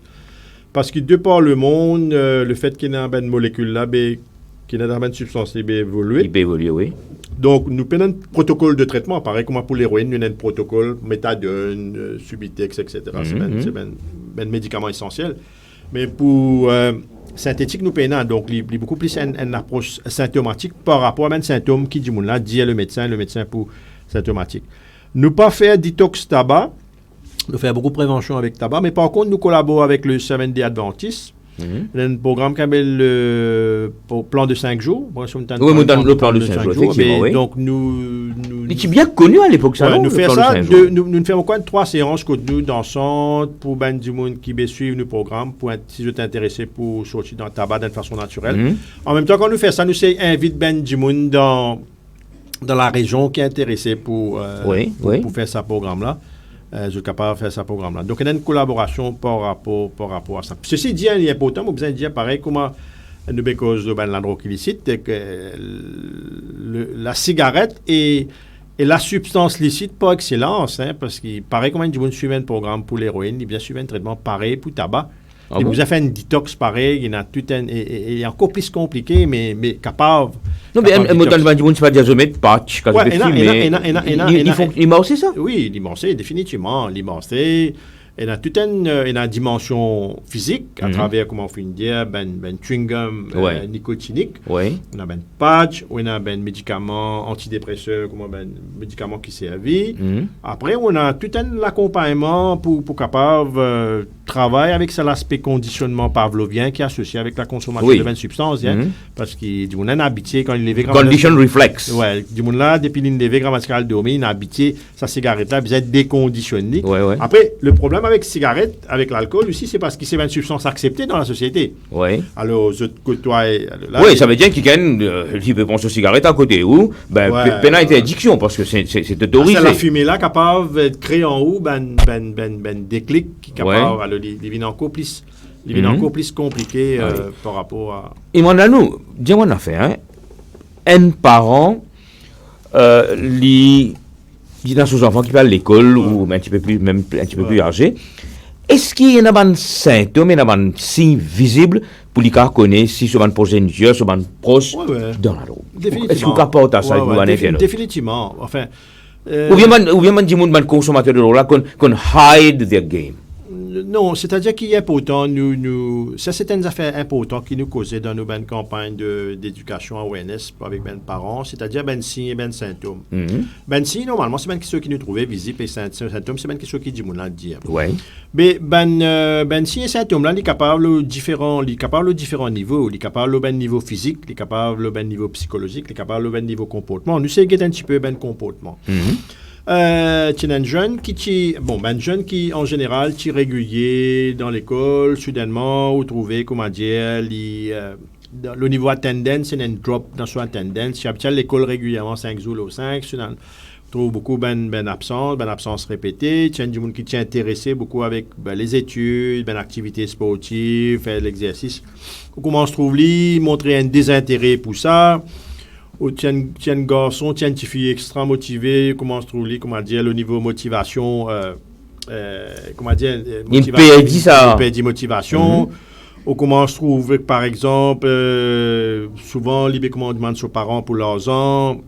Parce que de par le monde, le fait qu'il y ait une molécule là, qu'il y ait une substance qui évoluer. Il peut évoluer, oui. Donc, nous prenons un protocole de traitement, pareil comme pour l'héroïne, nous avons un protocole, méthadone, Subutex, etc. C'est un médicament essentiel. Mais pour synthétique, nous prenons donc beaucoup plus une approche symptomatique par rapport à un symptôme qui dit le médecin pour symptomatique. Nous pas faire détox tabac, nous faisons beaucoup de prévention avec tabac, mais par contre, nous collaborons avec le 7-Day Adventist. Il y a un programme qui s'appelle le plan de 5 jours. Oui, nous donnons le plan de 5 jours, effectivement, oui. Donc, nous il était bien connu à l'époque, ça, nous faisons ça. Nous faisons encore 3 séances que nous dansons pour du monde qui veut suivre le programme, si vous êtes intéressé pour sortir dans le tabac d'une façon naturelle. En même temps, quand nous faisons ça, nous invitons du monde dans la région qui est intéressé pour faire ce programme-là. Je suis capable de faire ce programme-là. Donc, il y a une collaboration par rapport à ça. Ceci dit, il est important, mais vous avez dit pareil, comment nous, cause de la drogue illicite, que la cigarette et la substance licite par excellence, parce qu'il paraît comme vous suivez un programme pour l'héroïne, il bien suivre un traitement pareil pour le tabac. Et vous avez fait une détox pareil, il y a tout il est encore plus compliqué, mais capable. Non, mais c'est pas diazomètre, patch, il m'a aussi ça? Oui, l'immense, définitivement. L'immense, il y a toute une dimension physique à travers, comment on fait dire, chewing-gum nicotinique. Oui. On a un patch, on a un médicament antidépresseur, un médicament qui servi. Après, on a tout un accompagnement pour capable travailler avec l'aspect conditionnement pavlovien qui est associé avec la consommation de 20 substances. Parce qu'on a un habitué quand il est condition reflex. Oui, du monde là, depuis qu'il est grammatical dormi, il a habitué sa cigarette-là, il est déconditionné. Après, le problème avec cigarette, avec l'alcool aussi, c'est parce que c'est une substance acceptée dans la société. Oui. Alors, je côtoie. Oui, ça veut dire qu'il peut penser aux cigarettes à côté ou, pénalité addiction, parce que c'est autorisé. C'est la fumée là capable de créer en haut, déclic qui est capable, alors, il vient encore plus compliqué par rapport à. Et moi, nous, dis-moi une affaire, un parent, dit dans ses enfants qui parlent à l'école ou un petit peu plus âgé, est-ce qu'il y a un symptôme, un signe visible pour les connaître si ce sont prochain Dieu, ce sont proches dans la drogue? Est-ce qu'on apporte à ça définitivement. Enfin, ou bien dit mon consommateur de drogue là qu'on hide their game. Non, c'est-à-dire qu'il est important, ça c'est une affaire importante qui nous causait dans nos campagnes d'éducation awareness avec les parents, c'est-à-dire signes et symptômes. Signes, normalement, c'est ceux qui nous trouvaient visibles et symptômes, c'est ceux qui disent mon dire. Oui. Mais signes et symptômes, là, ils sont capables de différents niveaux. Ils sont capables au niveau physique, ils sont capables au niveau psychologique, ils sont capables au niveau comportement. Nous savons qu'il y a un petit peu de comportement. C'est un jeune qui en général est régulier dans l'école, soudainement, ou trouver, comment dire, le niveau attendance, c'est un drop dans son attendance. Si à l'école régulièrement 5 jours ou 5, on trouve beaucoup absence répétée. Il y a des gens qui sont intéressés beaucoup avec les études, l'activité sportive, faire l'exercice. On commence à trouver, montrer un désintérêt pour ça. Tiens un garçon, tiens une fille extra motivée, comment se trouve le niveau motivation, il perdit ça. Il perdit motivation. On commence à trouver, par exemple, souvent, les demandent aux parents pour leurs enfants.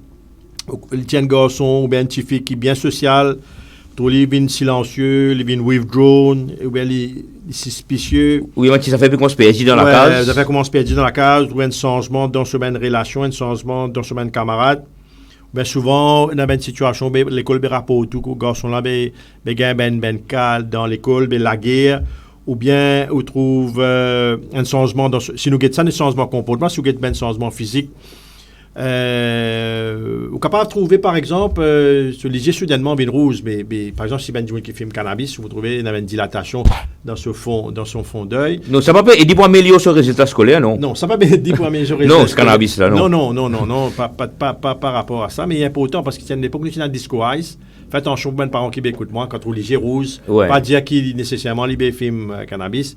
Il tient un garçon ou bien une fille qui est bien social, il vient silencieux, il vient withdrawn, ou bien il suspicieux. Oui, mais ça fait qu'on se perdit dans la case. Ça fait qu'on se perdit dans la case, ou un changement dans ce même relation, un changement dans ce même camarade. Ben souvent, dans une situation, l'école est rapport tout, le garçon là, calme dans l'école, la guerre, ou bien on trouve un changement, si nous avons ça, un changement de comportement, si nous avons un changement physique, Ou capable de trouver, par exemple, sur les yeux soudainement bien rouge, mais par exemple, si ben qui filme cannabis, vous trouvez une dilatation dans son fond d'œil. Non, ça va pas aider pour améliorer ce résultat scolaire, non? Non, ça va pas aider pour améliorer. Non, ce cannabis là, non. Non, pas par rapport à ça, mais il est important parce qu'il y a une époque où nous sommes dans le disco ice. Faites attention, ben parents qui écoutent moi, quand vous lisez rouge, pas dire qu'il nécessairement libère film cannabis.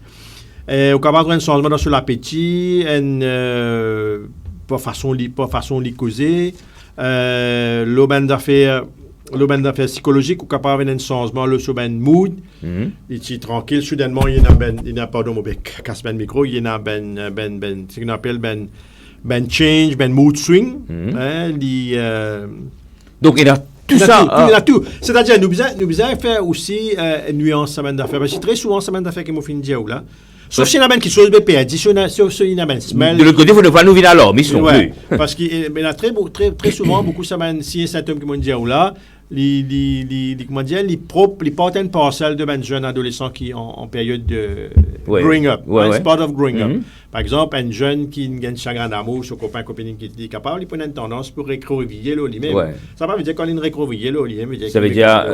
Au capable un changement dans l'appétit, pas façon de causer. L'aubaine d'affaires psychologique, ou capable d'un changement, le ben mood. Il est tranquille, soudainement, il y a pardon, casse ben micro, il y a ce qu'on appelle ben change, ben mood swing. Donc, il a tout ça. Il a tout. C'est-à-dire, nous besoin faire aussi une nuance semaine d'affaires. Parce que très souvent, semaine d'affaires qui m'ont fait dire là. Sauf si il y a qui chose BPA, si il y a smell. De l'autre côté, il ne faut pas nous venir alors, mais ils sont plus. Parce qu'il y a très souvent, beaucoup de semaines, si un symptôme qui m'ont dit là, les portent une parcelle de jeunes adolescents qui en période de growing up. It's part of growing up. Par exemple, un jeune qui a un chagrin d'amour, son copain, copine qui est capable, il peut avoir une tendance pour récrouviller lui-même. Ça veut dire qu'on récrouviller lui-même. Ça veut dire.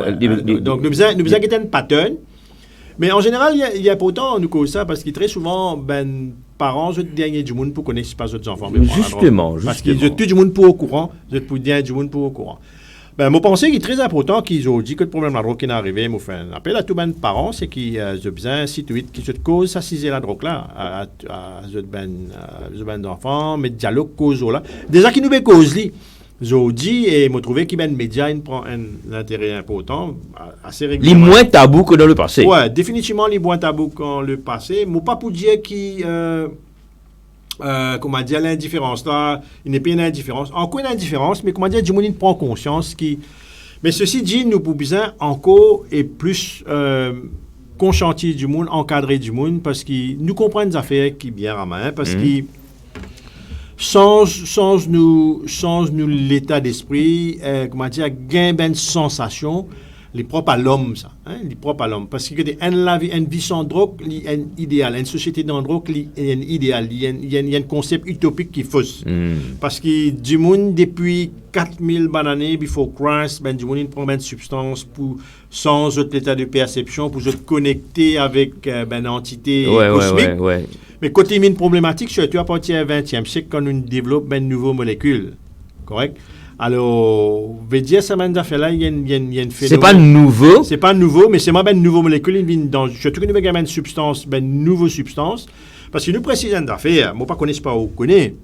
Donc, nous avons un pattern. Mais en général, il y a pourtant nous cause ça parce que très souvent, parents, je dernier du monde pour connaître pas autres enfants. Justement. Parce que je tout du monde pour au courant, je pour dernier du monde pour au courant. Moi, pensais qu'il est très important qu'ils ont dit que le problème la drogue qui est arrivé, moi, fait un appel à tous les parents, c'est qu'ils ont besoin, si tu qui se cause, ça, c'est la drogue là, à d'enfants, mais dialogue cause là. Déjà qui nous fait cause li. J'ai dit, et je trouvé que les médias prend un intérêt important, assez régulièrement. Les moins tabous que dans le passé. Oui, définitivement les moins tabous que dans le passé. Mais pas pour dire comment dire, l'indifférence là, il n'est pas une indifférence. Encore une indifférence, mais comment dire, du monde prend conscience qui. Mais ceci dit, nous pouvons besoin encore et plus conscientiser du monde, encadrer du monde, parce que nous comprenons des affaires qui bien à main, parce que change nous l'état d'esprit, comment dire, gain une sensation, les propres à l'homme, ça, les propres à l'homme. Parce que une vie sans drogue, il y a un idéal, une société dans drogue, il y a un idéal, il y a un concept utopique qui est fausse. Parce que du monde, depuis 4000 années, before Christ, du monde, il prend une substance pour changer l'état de perception, pour se connecter avec une entité cosmique. Mais côté mine problématique, surtout à partir du 20e siècle, quand on développe une nouvelle molécule. Correct? Alors, veut dire, ça m'a fait là, il y a une phénomène. C'est pas nouveau. C'est pas nouveau, mais c'est moi une nouvelle molécule, surtout que nous avons une substance, une nouvelle substance. Parce que nous précisons d'affaires, moi pas connais pas où connaît.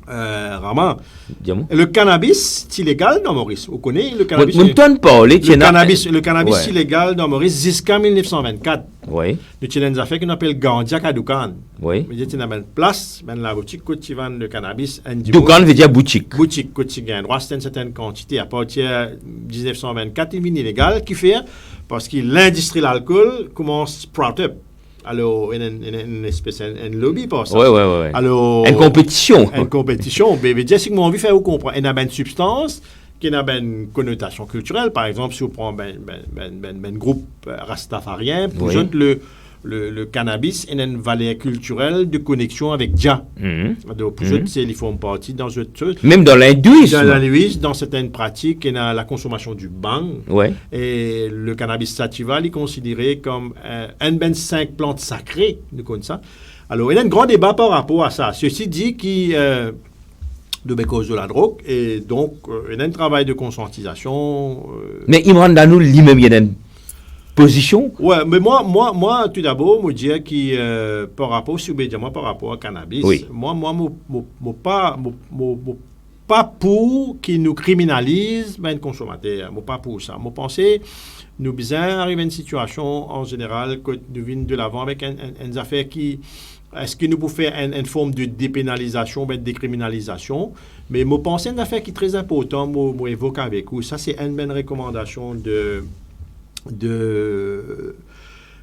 Vraiment. Le cannabis, c'est illégal dans Maurice. Vous connaissez le cannabis? Vous ne pas, le cannabis illégal dans Maurice jusqu'en 1924. Oui. Nous avons des affaires qu'on appelle Gandia Kadoukan. Oui. Nous avons une place, la boutique où tu vends le cannabis. Doukan veut dire boutique. Boutique, où tu gagnes droit, c'est une certaine quantité. À partir de 1924, il est illégal. Qui fait? Parce que l'industrie de l'alcool commence à sprout up. Alors, il y a une espèce de lobby pour ça. Oui. Alors, une compétition. Une compétition. Mais je veux dire, si moi, envie de faire comprendre, il y a une substance qui a une connotation culturelle. Par exemple, si on prend un groupe rastafarien, pour le cannabis, il y a une valeur culturelle de connexion avec Dia. Donc, pour eux, ils font partie dans ce truc. Même dans l'hindouisme. Dans certaines pratiques, il y a la consommation du bang. Et le cannabis sativa, il est considéré comme un des 5 plantes sacrées. Nous connaissons ça. Alors, il y a un grand débat par rapport à ça. Ceci dit de cause de la drogue, et donc, il y a un travail de conscientisation. Mais Imran Danou, lui-même, il y a une position. Ouais, mais moi, tout d'abord, je dirais que par rapport, si vous voulez dire, par rapport au cannabis, moi, pas pour qu'ils nous criminalisent les consommateurs. Moi, pas pour ça. Moi, pensais, nous besoin arriver à une situation, en général, que nous venons de l'avant avec une affaire qui... Est-ce que nous pouvons faire une forme de dépénalisation, de décriminalisation? Mais moi, pensais une affaire qui est très importante, moi, évoque avec vous. Ça, c'est une bonne recommandation de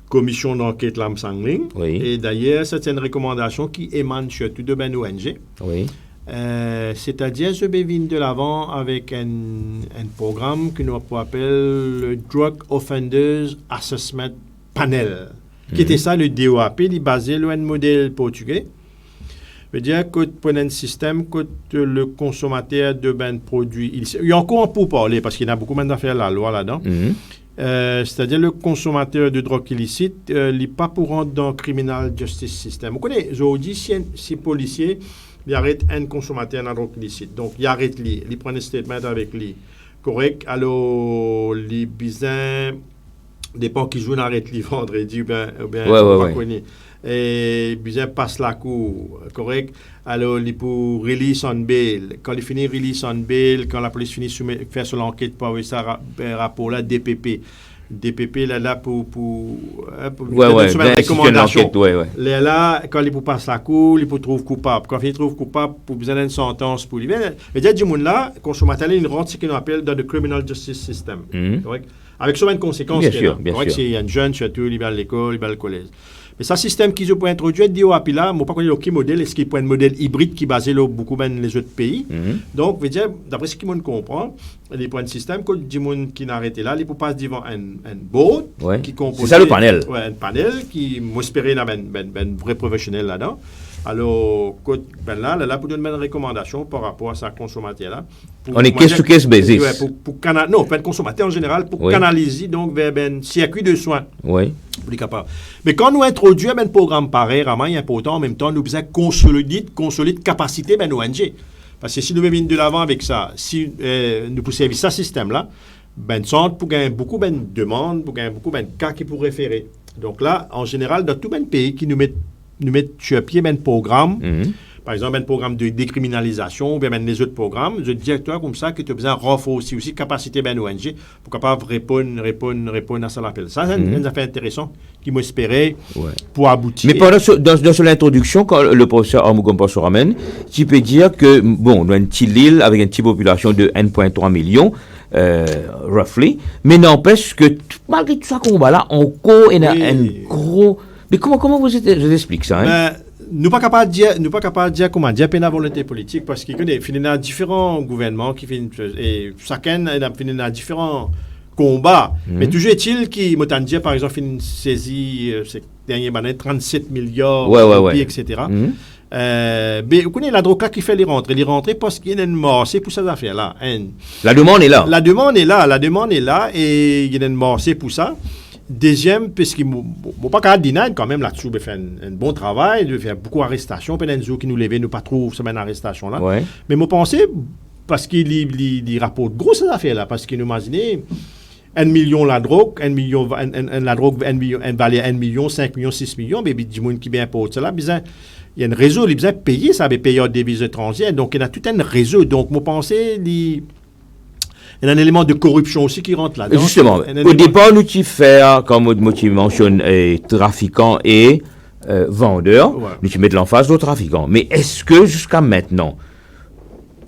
commission d'enquête Lam Sangling. Et d'ailleurs, c'est une recommandation qui émane surtout de ONG. C'est-à-dire, je vais venir de l'avant avec un programme que nous appelons le Drug Offenders Assessment Panel, qui était ça, le DOAP, il est basé sur un modèle portugais. veut dire que pour un système que le consommateur de ben produit, il y a encore un pour parler parce qu'il y a beaucoup d'affaires la loi là-dedans. C'est-à-dire le consommateur de drogue illicite, il n'est pas pour rentrer dans le criminal justice system. Vous connaissez, aujourd'hui, si policier, il arrête un consommateur de drogue illicite, donc il arrête lui, il prend un statement avec lui, correct. Alors, les business dépend qui joue arrête lui vendredi ou bien pas connu. Et business passe la cour, correct. Alors, il pour release on bail. Quand il finit release on bail, quand la police finit faire son enquête pour avoir ça rapport là, DPP. DPP là pour recommandation. Là, quand il passe la cour, il trouve coupable. Quand il trouve coupable, pour besoin d'une sentence pour lui. Mais il y a du monde là, consommateur, il rentre ce qu'on appelle dans le criminal justice system. Correct? Avec souvent une conséquence. Bien sûr. C'est un jeune, surtout, il va à l'école, il va au collège. Mais ça, système qu'ils ont introduit, dit puis là, je ne sais pas quel modèle, est-ce qu'il y a un modèle hybride qui est basé là, beaucoup dans les autres pays. Donc, veut dire, d'après ce qu'on comprend, il y a un système que du monde qui n'a arrêté là, il peut passer devant un board qui compose. C'est ça le panel. Oui, un panel qui m'espérait un vrai professionnel là-dedans. Alors, là, pour donner une recommandation par rapport à sa consommateur-là. On est case-to-case basis. Non, pas de consommateur en général, pour canaliser donc vers un circuit de soins. Oui. Pour les capables. Mais quand nous introduisons un programme pareil, vraiment important, en même temps, nous besoin consolide capacité de l'ONG. Parce que si nous venons de l'avant avec ça, si nous pouvons servir ce système-là, centre pour gagner beaucoup de demandes, pour gagner beaucoup de cas qui pourraient référer. Donc là, en général, dans tout pays qui nous mettent sur pied un programme, par exemple un programme de décriminalisation ou bien les autres programmes, je directeur comme ça qui te besoin renforcer aussi capacité de l'ONG pour capable répondre à ça l'appel. Ça, c'est une affaire intéressante qui m'espérait pour aboutir. Mais dans l'introduction, quand le professeur Armugompa se ramène, tu peux dire que, bon, on a une petite île avec une petite population de 1,3 million, roughly, mais n'empêche que malgré tout ça combat-là, on court et un gros... Mais comment vous expliquez ça, hein? Nous pas capable de dire comment dire peine à volonté politique parce qu'il y a différents gouvernements qui finissent et chacun a fini dans différents combats. Mais toujours est-il qui m'entend dire par exemple une saisie ces dernières années 37 milliards etc. Mais vous connaissez la drogue là qui fait les rentrées parce qu'il y a une mort, c'est pour ces affaires là. La demande est là. La demande est là et il y a une mort, c'est pour ça. Deuxième, puisqu'il ne faut pas qu'à dîner quand même là-dessus, il fait un bon travail, il fait beaucoup d'arrestations, peut-être qui nous lèvent, nous pas trop semaine d'arrestation là. Mais moi pensais, parce qu'il rapporte gros ces affaires-là, parce qu'il nous imaginait 1 million la drogue, 1 million, la drogue, 1 million, elle valait 1 million, 5 millions, 6 millions, mais du monde qui vient pour cela, il y a un réseau, il a besoin de payer ça, avec payeurs des devises étrangères, donc il y a tout un réseau. Donc moi pensais, il y a un élément de corruption aussi qui rentre là-dedans. Justement, au départ, nous tu fais, comme tu mentionnes, trafiquants et vendeurs, nous tu mets de l'emphase aux trafiquants. Mais est-ce que jusqu'à maintenant,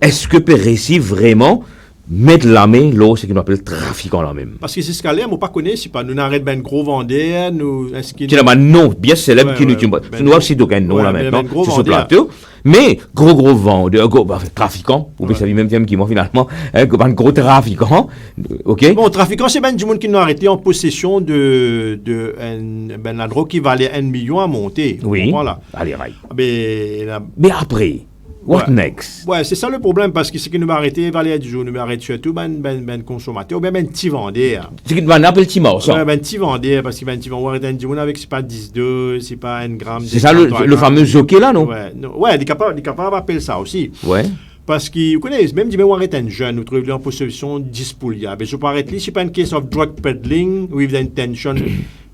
est-ce que Pérécy vraiment mettre la main là, c'est qu'on appelle trafiquant là même? Parce que c'est ce qu'elle est, moi pas connaît, c'est pas nous n'arrête ben gros vendeur, nous est-ce qu'il y a un nom bien célèbre qui nous nous aussi d'aucun nom là maintenant sur ce plateau. Mais gros vendeur, trafiquant, ou bien ça même qui m'ont finalement un gros trafiquant. OK? Bon, trafiquant c'est ben du monde qui nous a arrêté en possession de la drogue qui valait 1 million à monter. Oui. Voilà. Allez, right. Mais après what next? Ouais, c'est ça le problème, parce que ce qui nous m'a arrêté, valait du jour, nous m'a arrêté surtout, consommateur, ou bien, petit vendeur. C'est qui nous appelle petit morceau. Ouais, petit vendeur, parce qu'il va un petit vendeur, arrêter du jour avec, c'est pas 10,2, c'est pas 1 gramme. C'est ça le fameux jockey là, non? Ouais, il est capable d'appeler ça aussi. Ouais. Parce que, vous connaissez, même si on arrête un jeune, nous trouvons en possession 10 poulias. Mais je peux arrêter, c'est pas une case of drug peddling with intention.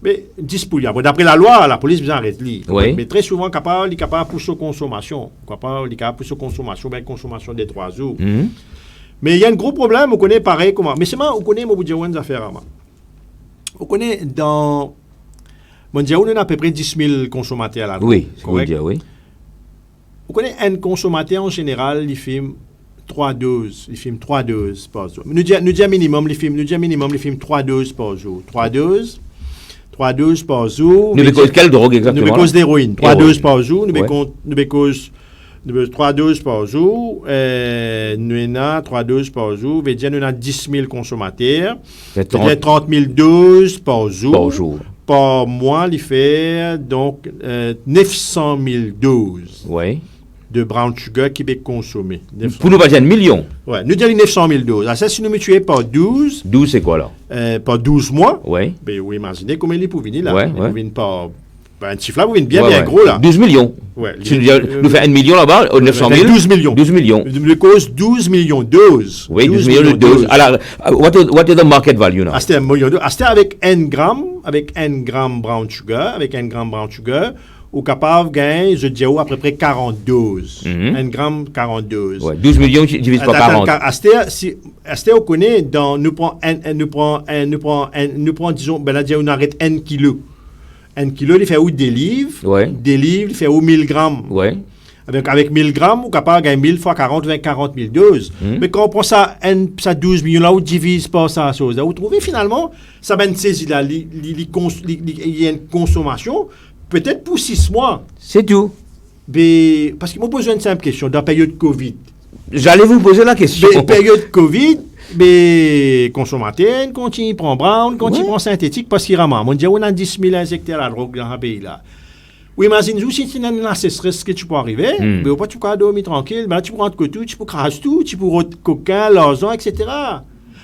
Mais 10 poulias. Bon, d'après la loi, la police vous arrête lui. Oui. Mais très souvent, il est capable pour sa consommation. Il est capable pour sa consommation, bien consommation des 3 jours. Mais il y a un gros problème, on connaît pareil comment. Mais c'est moi, on connaît, moi, vous dire une affaire. On connaît dans. On dit, on a à peu près 10 000 consommateurs là. Oui, c'est correct. Oui. On connaît un consommateur en général, il filme 3 doses. Il filme 3 doses par jour. Nous disons minimum, il filme 3 doses par jour. 3 doses par jour. Nous bécause quelle drogue exactement? Nous bécause d'héroïne. 3 doses par jour. Nous bécause 3 doses par jour. Nous avons 3 doses par jour. Nous avons 10 000 consommateurs. Nous avons 30 000 doses par jour. Par mois, il fait donc 900 000 doses. Oui. de brown sugar qui est consommé. Pour nous, pas dire 1 million. Ouais, nous disons 900 000 doses. Alors ça, si nous multiplions par 12, 12, c'est quoi là? par 12 mois, Ouais. ben, vous imaginez combien il peut venir là. Ouais, Il ouais. peut venir par... Ben, un chiffre là, vous venez bien, Ouais, bien ouais. gros là. 12 millions. Ouais, Si nous fait 1 million là-bas, 900 000. 12 millions. 12 millions. Le cause 12 millions de doses. Oui, 12 millions de doses. Alors, what is the market value now? Ah, c'était 1 million de doses. Ah, c'était avec 1 gramme brown sugar, ou capable de gagner, je dirais, à peu près 40 doses. 1 gramme, 40 doses. Ouais, 12 millions, tu divises par 40. Asté, on connaît, nous prenons, disons, ben là, on arrête 1 kilo. 1 kilo, il fait où des livres. Ouais. Des livres, il fait où 1000 grammes. Ouais. Avec 1000 grammes, on est capable de gagner 1000 fois 40, 40 000 doses. Mais quand on prend ça 12 millions, là, on divise par ça, chose. Vous trouvez finalement, ça va être saisi là, il y a une consommation, peut-être pour 6 mois. C'est tout. Mais, parce qu'il m'a posé une simple question, dans la période Covid. J'allais vous poser la question. Mais, période Covid, mais consommateur, continue de prendre brown, continue de prendre synthétique, parce qu'il ramasse. On dit, on a 10 000 injecteurs à la drogue dans ce pays-là. Oui, imagine-vous si tu as une sécheresse que tu peux arriver, mais pas tu peux dormir tranquille, mais là tu peux rentrer tout, tu peux cracher tout, tu peux rentrer coquin, l'argent, etc.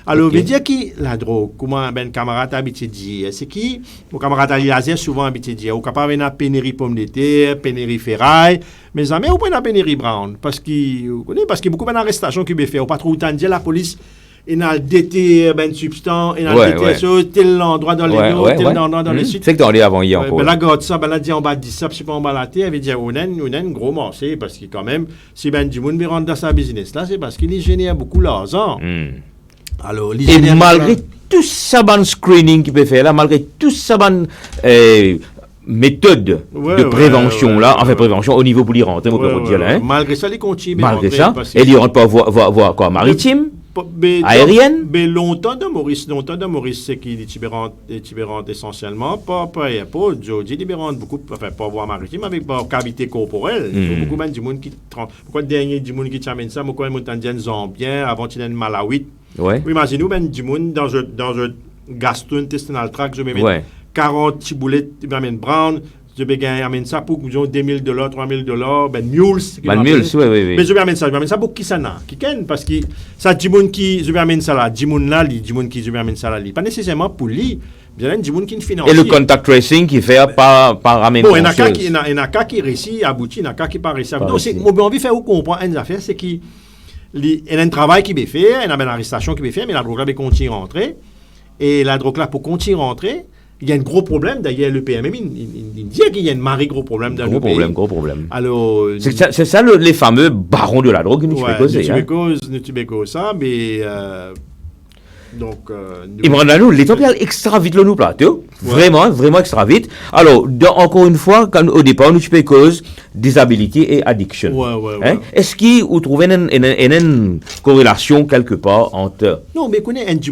Alors, on veut dire que la drogue, comment ben camarade habitué de dire, c'est qui, mon camarade Ali souvent habitué de dire, au capable de pénurie pomme de terre, pénurie ferraille, mais jamais on peut une pénurie brown, parce qu'il y a beaucoup d'arrestations qui sont faites, on pas trop temps de dire la police. Il y a des substances, il y a des choses, tel endroit dans les nôtres, tel endroit dans les sites. C'est que dans les avant hier encore. Ben là, regarde ça, ben là, dit en bas de ça, puis pas en bas de la terre, il veut dire, on a un gros morceau, parce que quand même, si ben du monde rentre dans sa business là, c'est parce qu'il génère beaucoup d'argent. Alors, et malgré tout ça, ban screening qu'il peut faire là, malgré tout ça, ban méthode de prévention là, enfin prévention au niveau pour y rentrer, on peut dire là. Malgré ça, les continuent. Malgré ça, et ils rentrent pas voir quoi, maritime. Aérienne? Mais longtemps de Maurice, c'est qu'il est essentiellement, pas Jody, il beaucoup, enfin, pas voir maritime, avec pas cavité corporelle. Il y a beaucoup de monde qui, pourquoi le dernier du monde qui t'amène ça, pourquoi le monde t'en zambien, avant qu'il y ait une Malawi. Ouais. Imaginez-vous, ben, du monde dans un gastro-intestinal tract, je vais mettre 40 petits boulettes, je vais mettre brown, je vais gagner ça pour $2,000, $3,000, ben mules. Ben mules, oui. Mais je vais amener ça pour qui ça n'a, qui ken, parce que ça, du monde qui, je vais amener ça là, du monde là, du monde qui, je vais amener ça là, pas nécessairement pour lui, bien du monde qui ne finance. Et le contact tracing qui fait par amener. Bon, il y en a qu'un qui réussit à aboutir, il y en a qu'un qui pas réussi à aboutir. Donc, c'est, mon envie de faire comprendre une affaire, c'est qu'il y a un travail qui est fait, il y a une arrestation qui est fait, mais la drogue là, continue à rentrer. Et la drogue là, pour continuer à rentrer, il y a un gros problème. D'ailleurs, le PMM, il dit qu'il y a un marée gros problème dans le pays. Gros problème. Alors, c'est ça les fameux barons de la drogue que nous tu causes ça, mais donc nous l'Éthiopie extra vite le nous plateau, vraiment extra vite. Alors encore une fois, au départ nous tu peux cause disability et addiction. Est-ce qu'il vous trouvez une corrélation quelque part entre? Non, mais connaît un du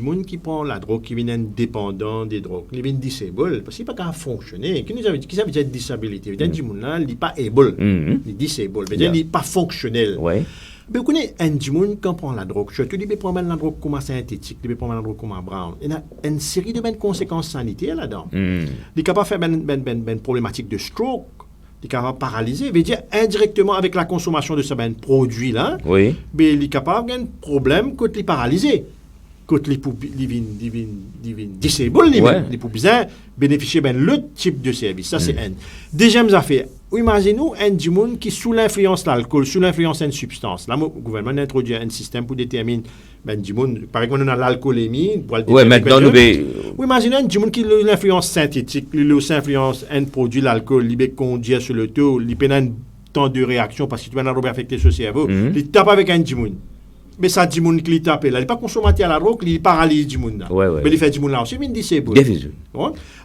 monde qui prend la drogue, qui vient dépendant des drogues, qui vient disabled, parce qu'il n'est pas capable de fonctionner. Qui ça veut dire disability? Un du monde là, il n'est pas able, il est disabled, il n'est pas fonctionnel. Mais vous connaissez un du monde qui prend la drogue. Je te dis, il peut prendre la drogue comme synthétique, il peut prendre la drogue comme brown. Il y a une série de conséquences sanitaires là-dedans. Il est capable de faire une problématique de stroke. Il est capable de paralyser. Il veut dire indirectement avec la consommation de ce produit-là, mais il est capable d'avoir un problème quand il est paralysé. Quand il est disabled, il peut bien bénéficier de l'autre type de service. Ça, c'est un. Deuxième affaire. Imaginez-nous un du monde qui, sous l'influence de l'alcool, sous l'influence d'une substance. Là, le gouvernement a introduit un système pour déterminer du monde. Par exemple, on a l'alcoolémie. Maintenant, nous. Imaginez un du monde qui a l'influence synthétique, l'influence un produit, l'alcool, il conduit sur le taux, il peut un temps de réaction parce que tu vas affecter ce cerveau. Il tape avec un du monde. Mais ça, du monde qui lui tape là, il n'est pas consommateur à la drogue, il paralyse du monde là. Mais il fait du monde là aussi, il dit c'est bon.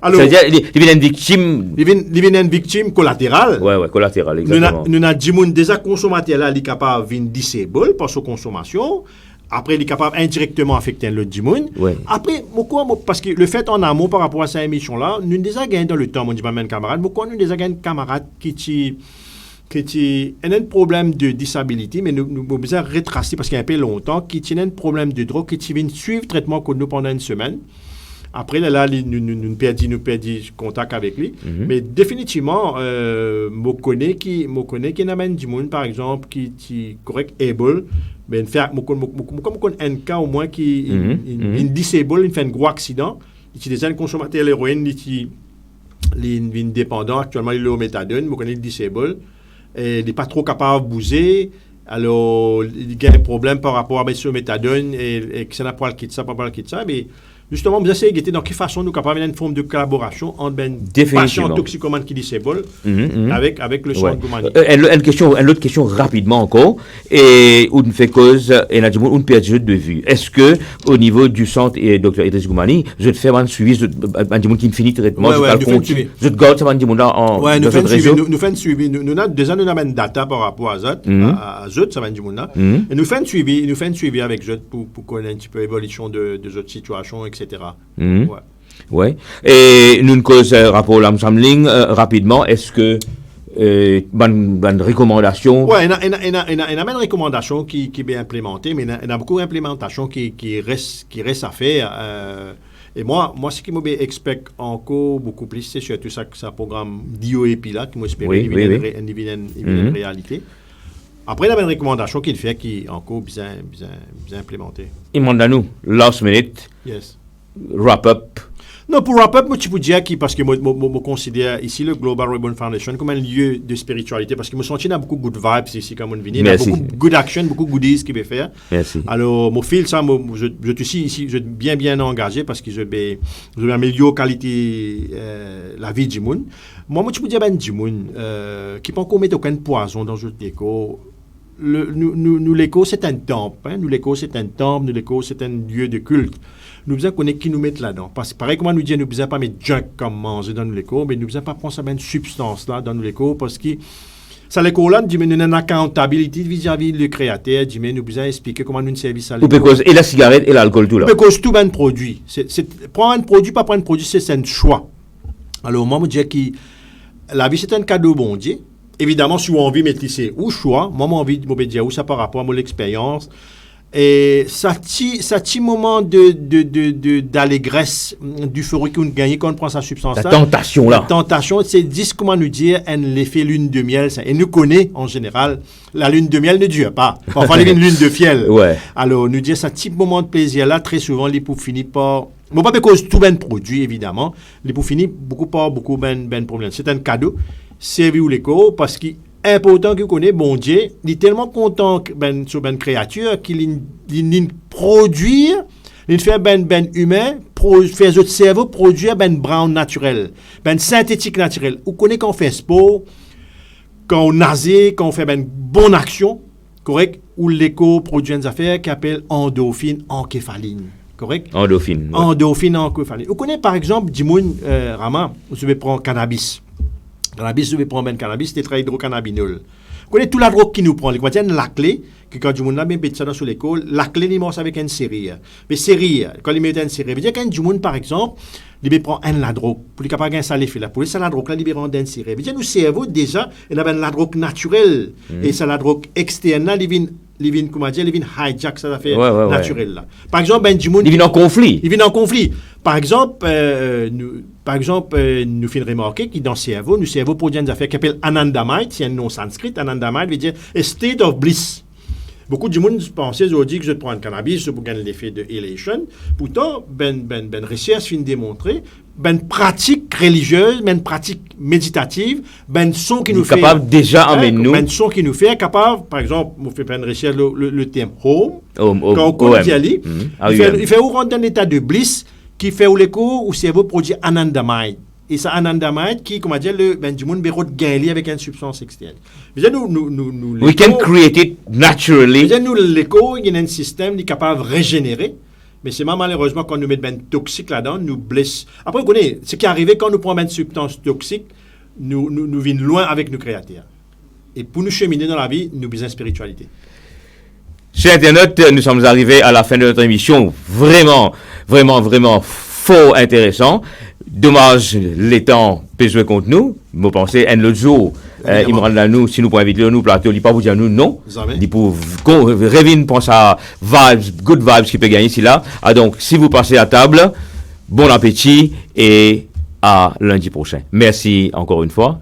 Alors, c'est-à-dire, il vient une victime. Il vient une victime collatérale. Collatérale, exactement. Nous avons du monde déjà consommateur là, il est capable de disabled par sa consommation. Après, il est capable indirectement affecter l'autre du monde. Après, parce que le fait en amont par rapport à cette émission là, nous avons déjà gagné dans le temps, mon dit ma camarade, nous avons déjà gagné un camarade qui a un problème de disabilité, mais nous avons besoin de retracer parce qu'il y a un peu longtemps, qui a un problème de drogue, qui vient suivre le traitement que nous pendant une semaine. Après, là, nous perdons contact avec lui. Mais définitivement, je connais qui n'amène du monde, par exemple, qui correct, able, mais faire, comme un cas au moins qui disable, il fait un gros accident, il utilise un consommateur d'héroïne, il est dépendant, actuellement, il est au méthadone, je connais le disable, et il n'est pas trop capable de bouger. Alors, il y a un problème par rapport à ce méthadone et que ça n'a pas le quitte ça, mais justement, vous essayez de guetter dans quelle façon nous sommes capables d'avoir une forme de collaboration entre ben patient toxicomane qui disable avec le soin de Goumani. Une autre question rapidement encore, et on fait cause, et on perd de vue. Est-ce que au niveau du centre et Dr Idriss Goumani, je te fais un suivi, un qui finit traitement, je te garde ça un là en nous faisons un suivi, nous avons une data par rapport à ça, ça va là, et nous faisons un suivi avec Zot pour connaître un petit peu l'évolution de cette situation, etc. Ouais. Et nous cause rapport l'Amsamling rapidement. Est-ce que une recommandation? Ouais, il y a une recommandation qui est bien implémentée, mais il y a beaucoup d'implémentations qui reste à faire. Et moi, ce qui m'expecte encore beaucoup plus, c'est surtout ça programme d'IOEP là, qui m'espère une réalité. Après, il y a une recommandation qu'il fait qui est encore bien implémentée. Il demande à nous, last minute. Yes. Wrap up. Non, pour wrap up, je peux dire parce que je considère ici le Global Reborn Foundation comme un lieu de spiritualité, parce que je me sens qu'il y a beaucoup de good vibes ici, comme on vient. Il y a beaucoup de good action, beaucoup de goodies qu'il veut faire. Merci. Alors, mon fil, ça, je suis ici, je suis bien engagé parce que je vais améliorer la qualité la vie du monde. Moi, je peux dire du monde qui ne peut pas mettre aucun poison dans notre éco. Nous l'éco, c'est un temple. Hein? Nous l'éco, c'est un temple. Nous l'éco, c'est un lieu de culte. Nous besoin connaître qui nous met là-dedans. Parce que pareil, comment nous dire, nous besoin pas mettre junk comme manger dans nous l'éco, mais nous besoin pas prendre cette substance là dans nous l'éco, parce que ça l'éco là, nous avons une accountability vis-à-vis du créateur. Nous besoin expliquer comment nous servir ça. Et la cigarette et l'alcool tout là. Parce que tout un produit. Prendre un produit, pas prendre un produit, c'est un choix. Alors moi, je dis que la vie c'est un cadeau bon Dieu. Évidemment, si vous avez envie de mettre ici ou choix, moi j'ai envie de me dire où ça par rapport à mon expérience. Et ça petit moment d'allégresse, d'euphorie qu'on gagne quand on prend sa substance là. La tentation là. La tentation, c'est comment nous dire l'effet lune de miel. Ça. Et nous connaissons en général, la lune de miel ne dure pas. Enfin, il y a une lune de fiel. Ouais. Alors, nous dire ce petit moment de plaisir là, très souvent, les pour finir par. Bon, pas parce que tout ben produit, évidemment. Les pour finir beaucoup ben problème. C'est un cadeau. Servi ou l'écho, parce que important que vous connaissez, bon Dieu, il est tellement content sur une créature qu'il produit, il fait ben humain, fait notre cerveau produire ben brown naturel, ben synthétique naturel. Vous connaissez quand on fait sport, quand on nase, quand on fait ben bonne action, correct, ou l'écho produit une affaire qui appelle endorphine, encéphaline. Correct? Endorphine. Endorphine, encéphaline. Vous connaissez par exemple, Dimoun Rama, vous devez prendre cannabis. Cannabis, vous devez prendre un cannabis, c'est tétrahydrocannabinol. Vous connaissez toute la drogue qui nous prend. Vous voyez la clé, que quand du monde là, bien ça dans l'école, la clé, il commence avec une série. Mais série, quand il met une série, veut dire qu'un du monde, par exemple, il prend la drogue, pour qu'il capable de ça l'effet là. Pour ça, la drogue là, il rend une série. Veut dire, nous cerveau, déjà, il a la drogue naturelle. Et ça, la drogue externe là, il vient, comment dire, il vient hijack ça fait naturel là. Par exemple, du monde. Il vient en conflit. Par exemple, nous faisons remarquer que dans le cerveau produit une affaire qui s'appelle anandamide, c'est un nom sanskrit. Anandamide veut dire a state of bliss. Beaucoup de monde pensent aujourd'hui que je prends un cannabis pour gagner l'effet de elation. Pourtant, recherche vient démontrer, pratique religieuse, pratique méditative, son qui nous fait. Capable déjà emmène nous. Son qui nous fait capable, par exemple, on fait une recherche le terme home. Quand on compte d'y aller, il fait où rentrer dans l'état de bliss, qui fait où l'écho, où cerveau produit anandamide. Et ça, anandamide, qui, comment dire, du monde béro de gagner avec une substance externe. Nous, we can create it naturally. Nous, l'écho, il y a un système qui est capable de régénérer. Mais c'est malheureusement quand nous mettons ben toxique là-dedans, nous blesse. Après, vous connaissez, ce qui est arrivé quand nous prenons une substance toxique, nous venons loin avec nos créateurs. Et pour nous cheminer dans la vie, nous besoin de spiritualité. Chers internautes, nous sommes arrivés à la fin de notre émission. Vraiment fort intéressant. Dommage, les temps peut jouer contre nous. Vous pensez, un autre jour, il me rend à nous, si nous pouvons inviter nous plateau, il ne peut pas vous dire nous non. Il peut rêver, penser à vibes, good vibes qui peut gagner ici là. Ah donc, si vous passez à table, bon appétit et à lundi prochain. Merci encore une fois.